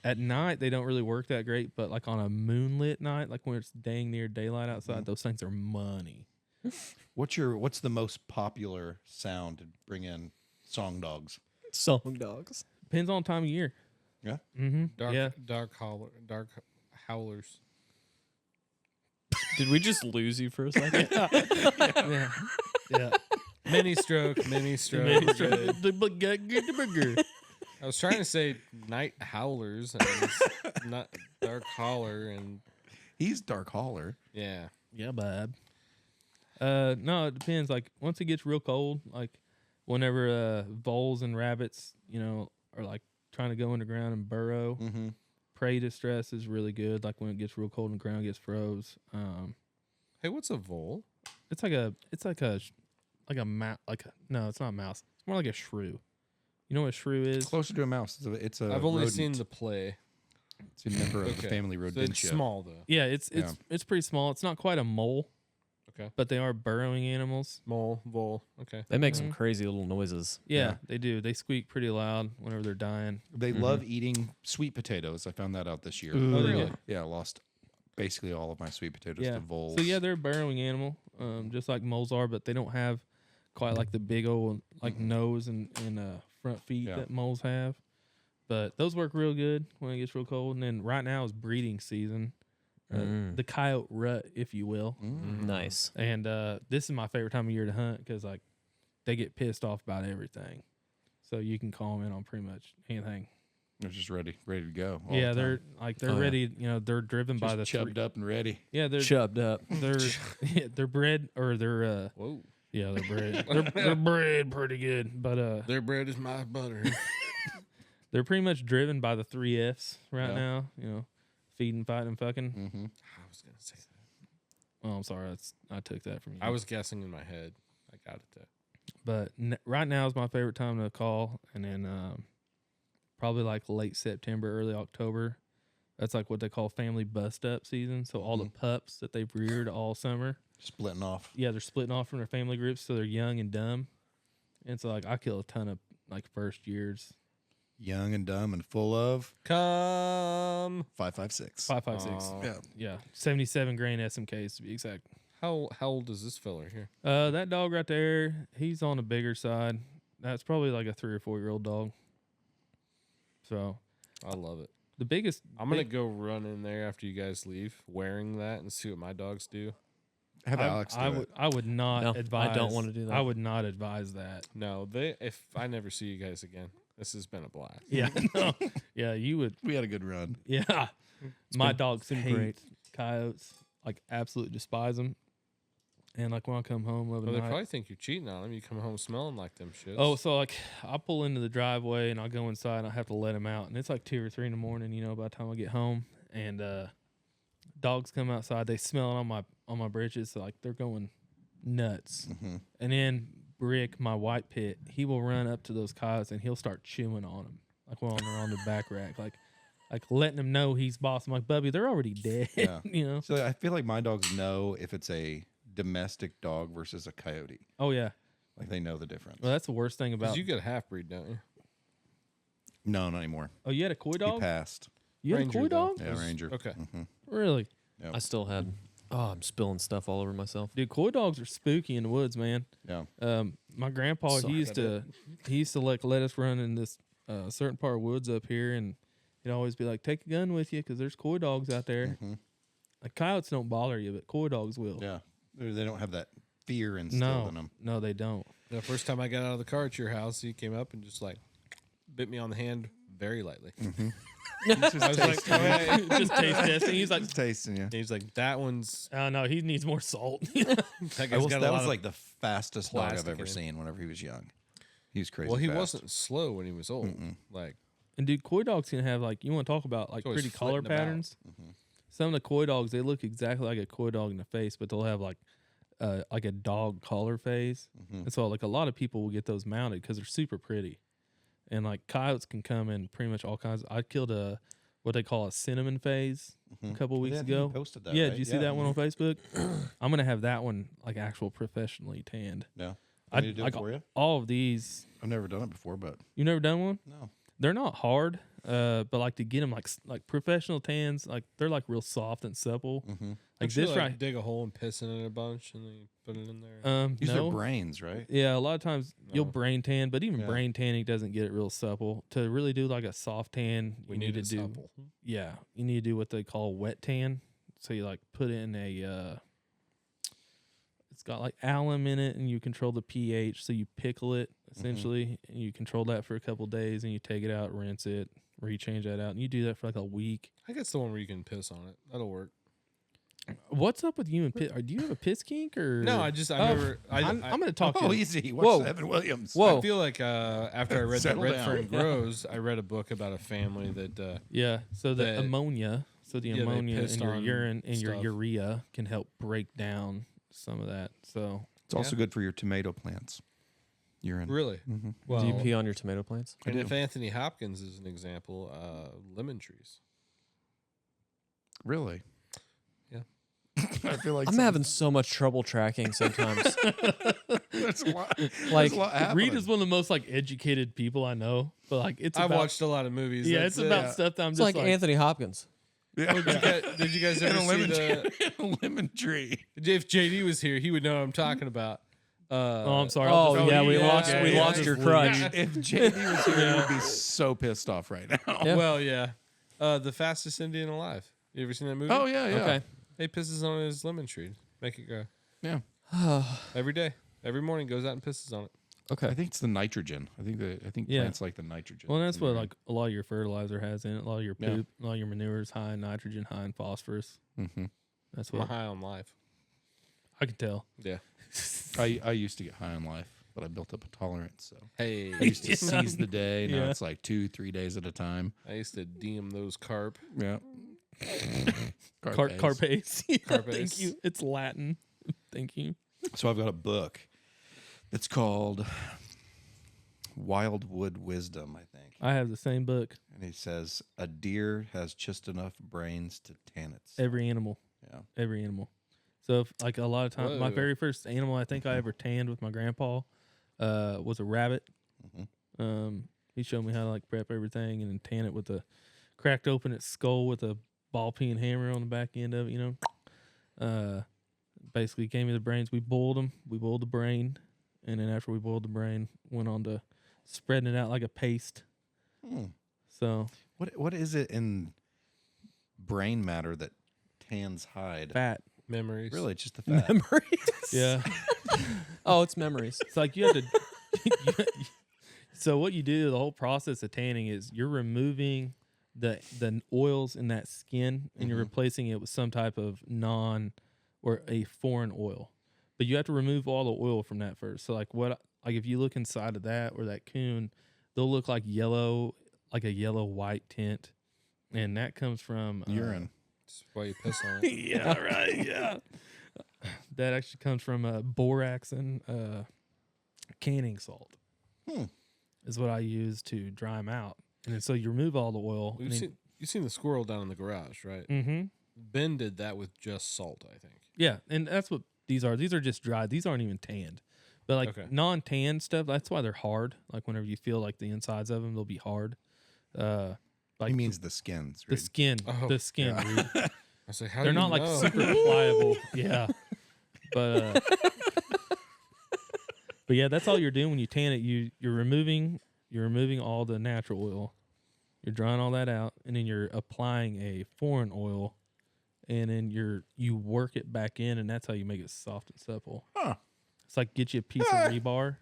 At night they don't really work that great, but like on a moonlit night, like when it's dang near daylight outside, those things are money. What's the most popular sound to bring in song dogs? Song dogs. Depends on time of year. Yeah. Mm-hmm. Dark howlers. Did we just lose you for a second? Yeah. Yeah. Mini stroke. Good. I was trying to say night howlers, and it's not dark holler, and He's dark holler. yeah. Yeah, bud. No, it depends. Like once it gets real cold, like whenever voles and rabbits, you know, are like trying to go underground and burrow, Mm-hmm. prey distress is really good. Like when it gets real cold and the ground gets froze. Hey, what's a vole? It's like a mouse. No, it's not a mouse. It's more like a shrew. You know what a shrew is? Closer to a mouse. It's a I've only rodent. seen the play. It's a member of the Okay. family So rodentia. it's small though. Yeah, it's pretty small. It's not quite a mole. Okay. But they are burrowing animals. Mole, vole. Okay. They make some crazy little noises. Yeah, they do. They squeak pretty loud whenever they're dying. They love eating sweet potatoes. I found that out this year. Oh, they Really? do. Yeah, I lost basically all of my sweet potatoes Yeah. to voles. So yeah, they're a burrowing animal, just like moles are, but they don't have quite like the big old like nose and front feet Yeah. that moles have. But those work real good when it gets real cold. And then right now is breeding season, the coyote rut, if you will. Nice. And this is my favorite time of year to hunt because like they get pissed off about everything, so you can call them in on pretty much anything. They're just ready to go. all Yeah, the they're time. like they're Oh, yeah. ready. You know, they're driven by the Just chubbed up and ready. Yeah, they're Chubbed up. they're yeah, they're bred or they're Whoa. yeah they're bred they're bred pretty good, but Their bread is my butter. they're pretty much driven by the 3 Fs right Yeah. now. You know, feeding, fighting, fucking. Mm-hmm. I was gonna say that. Oh, I'm sorry, I took that from you. I was guessing in my head. I got it though. But right now is my favorite time to call, and then probably like late September, early October. That's like what they call family bust up season. So all the pups that they've reared all summer, Splitting off. yeah, they're splitting off from their family groups, so they're young and dumb. And so like I kill a ton of like first years. Young and dumb and full of Come. 5.56. 5.56. Aw. Yeah. Yeah, 77 grain SMKs to be exact. How old is this fella here? That dog right there, he's on the bigger side. That's probably like a 3 or 4 year old dog. So I love it. the biggest, I'm gonna go run in there after you guys leave, wearing that, and see what my dogs do. Have Alex do it. I would not No, advise. I don't wanna do that. I would not advise that. No, if I never see you guys again, this has been a blast. Yeah, no. Yeah, you would. We had a good run. Yeah, my been dogs hate great. coyotes. Like absolutely despise them. And like when I come home of a Well, they night, probably think you're cheating on them. You come home smelling like them shits. oh, so like I pull into the driveway and I go inside and I have to let them out, and it's like 2 or 3 in the morning. You know, by the time I get home, and dogs come outside, they smell it on my britches, so like they're going nuts. And then Brick, my white pit, he will run up to those coyotes and he'll start chewing on them, like while they're on the back rack, like letting them know he's boss. I'm like, Bubby, they're already dead. Yeah. You know? So I feel like my dogs know if it's a domestic dog versus a coyote. Oh yeah. Like they know the difference. Well, that's the worst thing about. because you got a half breed, don't you? No, not anymore. Oh, you had a koi He dog. passed. You had a Ranger, koi though. dog. Yeah, Ranger. Okay. Really? I still had. Oh, I'm spilling stuff all over myself. Dude, koi dogs are spooky in the woods, man. Yeah. My grandpa, Sorry. he used to let us run in this certain part of woods up here, and he'd always be like, "Take a gun with you, because there's koi dogs out there." Like coyotes don't bother you, but koi dogs will. Yeah. They don't have that fear instilled in them. No, they don't. The first time I got out of the car at your house, he came up and just like bit me on the hand very lightly. I was like, oh, hey. Just taste testing. He's like, Just tasting you. And he's like, that one's "Oh no, he needs more salt." that guy's got a That lot was of- like the fastest dog I've plastic ever in it. seen whenever he was young. He was crazy. well, he fast. wasn't slow when he was old. Like And dude, koi dogs can have like, you want to talk about like He's always pretty color flitting about. patterns. Some of the koi dogs, they look exactly like a koi dog in the face, but they'll have like a dog collar phase. And so like a lot of people will get those mounted because they're super pretty. And like coyotes can come in pretty much all kinds. I killed a what they call a cinnamon phase a couple weeks Yeah, I think you ago. posted that, Yeah, right? did you see that one on Facebook? I'm gonna have that one like actual professionally tanned. No. I I need to do like it for you. all of these. I've never done it before, but You never done one? no. They're not hard, but like to get them like professional tans, like they're like real soft and supple. Like Don't you, this right. dig a hole and piss in it a bunch, and then you put it in there. Use No. their brains, right? Yeah, a lot of times you'll No. brain tan, but even Yeah. brain tanning doesn't get it real supple. To really do like a soft tan, you need to it do supple. yeah, you need to do what they call wet tan. So you like put in a it's got like alum in it, and you control the pH. So you pickle it essentially, and you control that for a couple days, and you take it out, rinse it, rechange that out, and you do that for like a week. I guess the one where you can piss on it. That'll work. What's up with you and piss? Do you have a piss kink or No, I never. I'm going to talk Oh, to you. easy. Watch Whoa. Evan Williams. Whoa. I feel like after I read that Settle Red down. Fern Grows, I read a book about a family that Yeah, so the that- ammonia, they ammonia in pissed your on urine and your stuff. urea can help break down some of that. So It's also good for your tomato plants. Urine. really well. Do you pee on your tomato plants? And if Anthony Hopkins is an example, lemon trees. Really? Yeah. I feel like I'm having so much trouble tracking sometimes. there's a lot. Like, there's a lot happening. Reed is one of the most like educated people I know, but like it's I've about, watched a lot of movies. yeah, That's it's it. about stuff that I'm it's just like Anthony Hopkins. Yeah. Did you guys And ever a see lemon the? tree. A lemon tree. If JD was here, he would know what I'm talking about. Oh, I'm sorry. Oh, I'll just- yeah, we yeah, lost yeah, we yeah. lost your Just crutch. If JD was here, he would be so pissed off right now. Yeah. Well, yeah. The fastest Indian alive. You ever seen that movie? Oh yeah, yeah. Okay. He pisses on his lemon tree. Make it grow. Yeah. Every day. Every morning goes out and pisses on it. Okay. I think it's the nitrogen. I think Yeah. plants like the nitrogen. Well, that's in what there. like a lot of your fertilizer has in it. A lot of your Yeah. poop, a lot of your manure is high in nitrogen, high in phosphorus. Mhm. That's I'm what high on life. I can tell. Yeah. I used to get high on life, but I built up a tolerance. So Hey. I used to seize the day. Now Yeah. it's like 2-3 days at a time. I used to DM those carp. Yeah. Carpes. Yeah, Carpes. Thank you. It's Latin. Thank you. So I've got a book that's called Wildwood Wisdom, I think. I have the same book. And he says a deer has just enough brains to tan its. Every animal. Yeah. Every animal. So if, like a lot of times, my Whoa. very first animal I think I ever tanned with my grandpa was a rabbit. He showed me how to like prep everything and then tan it with a cracked open its skull with a ball peen hammer on the back end of it. You know, basically gave me the brains. We boiled them. We boiled the brain, and then after we boiled the brain, went on to spreading it out like a paste. Hmm. So What is it in brain matter that tans hide? fat. Memories. Really, it's just the fat. Memories. Yeah. Oh, it's memories. It's like you have to. So what you do, the whole process of tanning is you're removing the oils in that skin and you're replacing it with some type of or a foreign oil. But you have to remove all the oil from that first. So like if you look inside of that or that coon, they'll look like yellow, like a yellow white tint, and that comes from Urine. That's why you piss on it. yeah, right. Yeah, that actually comes from borax and canning salt. Is what I use to dry them out, and then, so you remove all the oil. You've seen the squirrel down in the garage, right? Mm-hmm. Ben did that with just salt, I think. Yeah, and that's what these are. These are just dried. These aren't even tanned. But like Okay. non-tanned stuff, that's why they're hard. Like whenever you feel like the insides of them, they'll be hard. Like He means the skins. the Reed. skin, Oh, the skin. Reed. I was like, how They're do you not like know? super pliable. Yeah. But yeah, that's all you're doing when you tan it. You're removing all the natural oil. You're drying all that out, and then you're applying a foreign oil, and then you work it back in, and that's how you make it soft and supple. Huh. It's like get you a piece of rebar,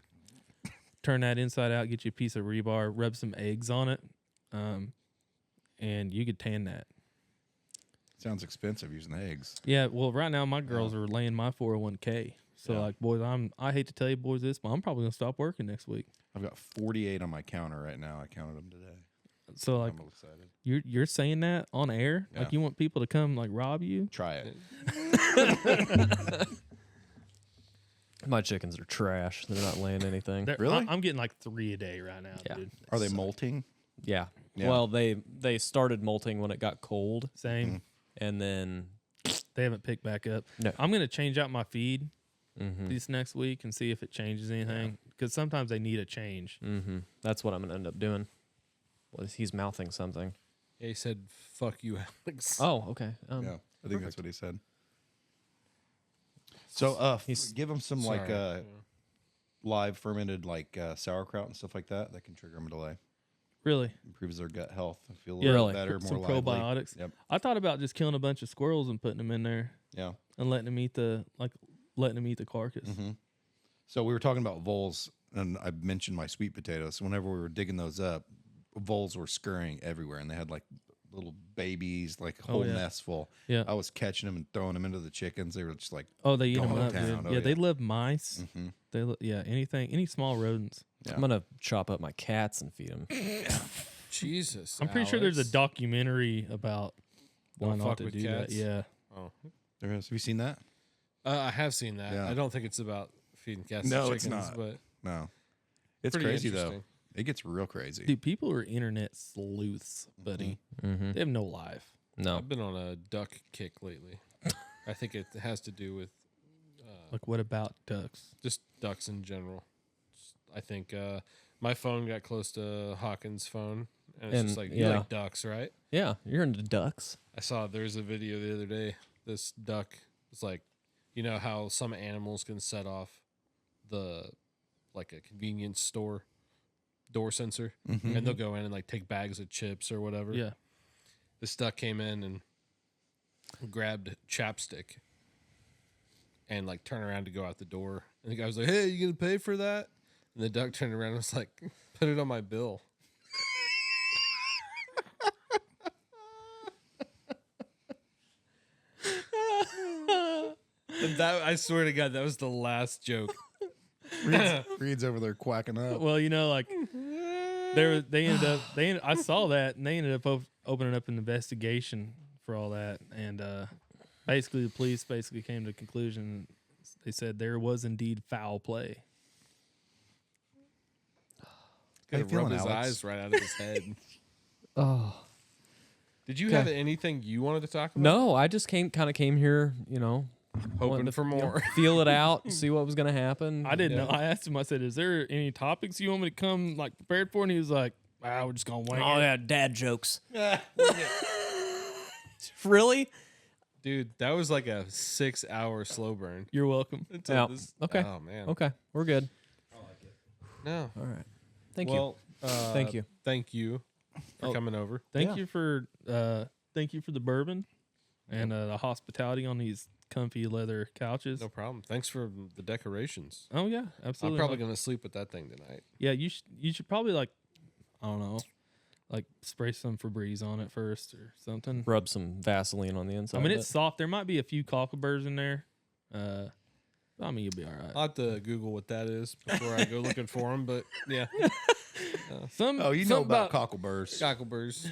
turn that inside out, get you a piece of rebar, rub some eggs on it, and you could tan that. Sounds expensive using eggs. Yeah, well, right now my girls are laying my 401k. So Yeah. like, boys, I hate to tell you boys this, but I'm probably gonna stop working next week. I've got 48 on my counter right now. I counted them today. So like, I'm excited. you're saying that on air, Yeah. like you want people to come like rob you? Try it. My chickens are trash. They're not laying anything. They're- Really? I'm getting like 3 a day right now, Yeah. dude. Are they molting? Yeah. Yeah. Well, they started molting when it got cold, Same. and then They haven't picked back up. No. I'm gonna change out my feed mm-hmm, this next week and see if it changes anything. Because sometimes they need a change. that's what I'm gonna end up doing. Well, he's mouthing something. Yeah, he said, "Fuck you, Alex." Oh, okay. Yeah, I think that's what he said. So, give him some like Sorry. live fermented like sauerkraut and stuff like that. That can trigger them a delay. Really. Improves their gut health. I feel a little Really? better, more Some lively. probiotics. Yep. I thought about just killing a bunch of squirrels and putting them in there Yeah. and letting them eat the carcass. Mm-hmm. So we were talking about voles, and I mentioned my sweet potatoes. Whenever we were digging those up, voles were scurrying everywhere, and they had like little babies, like a whole yeah. nest full. Yeah. I was catching them and throwing them into the chickens. They were just like, Oh, they eat them Going up. to Dude. town. Oh, yeah, they yeah. love mice. mm-hmm. Any small rodents. Yeah. I'm gonna chop up my cats and feed them. Jesus. I'm pretty sure there's a Alex. documentary about why Don't not fuck to with do cats? that. Yeah. Oh, There is. Have you seen that? I have seen that. Yeah. I don't think it's about feeding cats. No, and it's chickens, not. But No. It's pretty crazy though. interesting. It gets real crazy. Dude, people are internet sleuths, buddy. Mm-hmm. They have no life. No, I've been on a duck kick lately. I think it has to do with Like, what about ducks? just ducks in general. I think my phone got close to Hawkins' phone, and it's just And, like, you yeah. like ducks, right? yeah, you're into ducks. I saw there's a video the other day. This duck was like, you know how some animals can set off like a convenience store door sensor, and they'll go in and like take bags of chips or whatever. Yeah. This duck came in and grabbed chapstick and like turned around to go out the door. And the guy was like, "Hey, you gonna pay for that?" And the duck turned around and was like, "Put it on my bill." And that, I swear to God, that was the last joke. Reed's over there quacking up. Well, like I saw that, and they ended up opening up an investigation for all that, and basically the police came to the conclusion. They said there was indeed foul play. How you Could rub feeling, his Alex? eyes right out of his head. Oh Did you Okay. have anything you wanted to talk about? no, I just came here, Hoping wanted to, for more. feel it out, see what was gonna happen. I didn't know. I asked him. I said, "Is there any topics you want me to come like prepared for?" And he was like, we're just gonna wing Oh it." yeah, dad jokes. Really? Dude, that was like a 6-hour slow burn. You're welcome. Until Yeah. this- Okay. Oh man. Okay, we're good. No. All right. Thank Well, Thank you. Thank you for Oh. coming over. Thank Yeah. you for the bourbon and the hospitality on these comfy leather couches. No problem. Thanks for the decorations. Oh yeah, I'm absolutely. probably gonna sleep with that thing tonight. Yeah, you should probably like, I don't know, like spray some Febreze on it first or something. you. Rub some Vaseline on the inside. I mean, of it's soft. There might be a few cockleburrs in there. I mean, you'll be all right. I'll have to Google what that is before I go looking for them. But yeah, Some. Oh, you know some about cockleburs. cockleburs.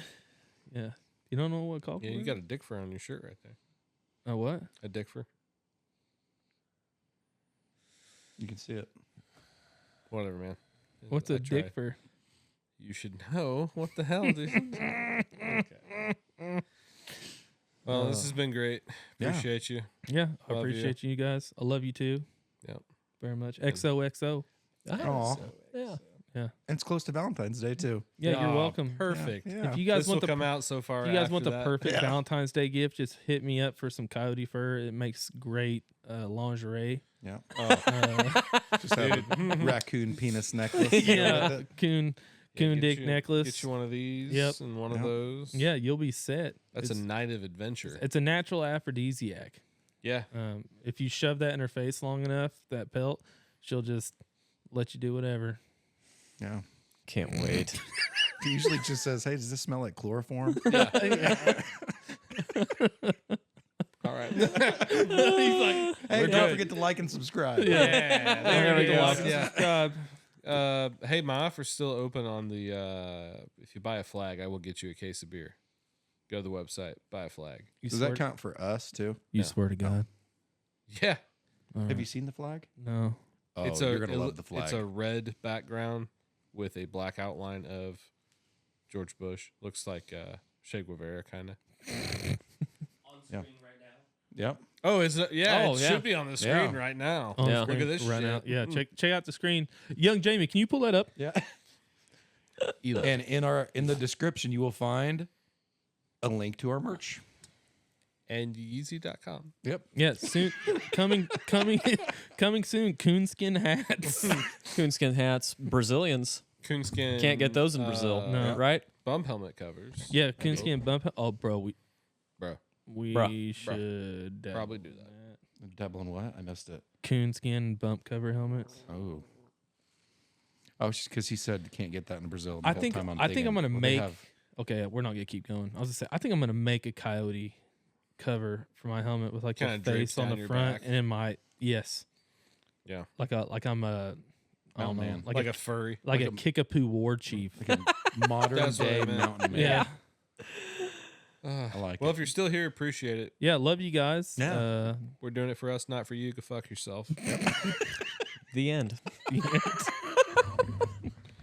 Yeah, you don't know what cockleburr? Yeah, you got a dick fur on your shirt right there. a what? A dick fur. You can see it. Whatever, man. What's I a try. dick for? You should know. What the hell, dude? Okay. Well, this has been great. Yeah. Appreciate you. Yeah, I Love you. appreciate you guys. I love you too. Yep. Very much. XOXO. Aw. Yeah. Yeah. And it's close to Valentine's Day too. Yeah, Aw, you're welcome. Perfect. Yeah. If you guys This will want the come out so far. if you guys want after the that. perfect Yeah. Valentine's Day gift, just hit me up for some coyote fur. It makes great lingerie. Yeah. Uh, Just have a raccoon penis necklace. yeah, coon Yeah, get dick you- necklace. Get you one of these. Yep. And one of Yep. those. Yeah, you'll be set. That's it's, a night of adventure. it's a natural aphrodisiac. Yeah. If you shove that in her face long enough, that pelt, she'll just let you do whatever. Yeah. Can't wait. He usually just says, "Hey, does this smell like chloroform?" All right. He's like, Hey, We're don't good. forget to like and subscribe. Yeah. there we you go. go. Like and Yeah. subscribe. Hey, my offer's still open on the. If you buy a flag, I will get you a case of beer. Go to the website, buy a flag. You Does swear, that count for us too? You No. swear to God. Yeah. Have you seen the flag? No. Oh, it's you're gonna love the flag. It's a red background with a black outline of George Bush. Looks like Che Guevara, kind of. On Yeah. screen right now. Yep. Oh, is it? Yeah, Oh, it yeah. should be on the screen Yeah. right now. On Yeah. screen Look at this right shit. now. Yeah, check out the screen. Young Jamie, can you pull that up? Yeah. Eli. And in the description, you will find a link to our merch. And Yeezy.com. Yep. Yeah, soon coming soon. Coonskin hats. Coonskin hats, Brazilians. Coonskin. Can't get those in Brazil, No. right? Bump helmet covers. Yeah, coonskin bump. Oh, bro, Bro. we Bruh. should Probably do that. Doubling what? I missed it. Coonskin bump cover helmets. Oh. Oh, it's just because he said you can't get that in Brazil. I think I'm gonna make. Have, Okay, we're not gonna keep going. I was gonna say I think I'm gonna make a coyote cover for my helmet with like Kinda a drapes face on down the your front back. and then my Yeah. like I'm a I don't Mountain know, man. like, Like a a furry. like a Kickapoo war chief. like a modern That's what I day meant. mountain man. Yeah, I like Well, it. if you're still here, appreciate it. yeah. Love you guys. Yeah. We're doing it for us, not for you. Go fuck yourself. The end. Yeah.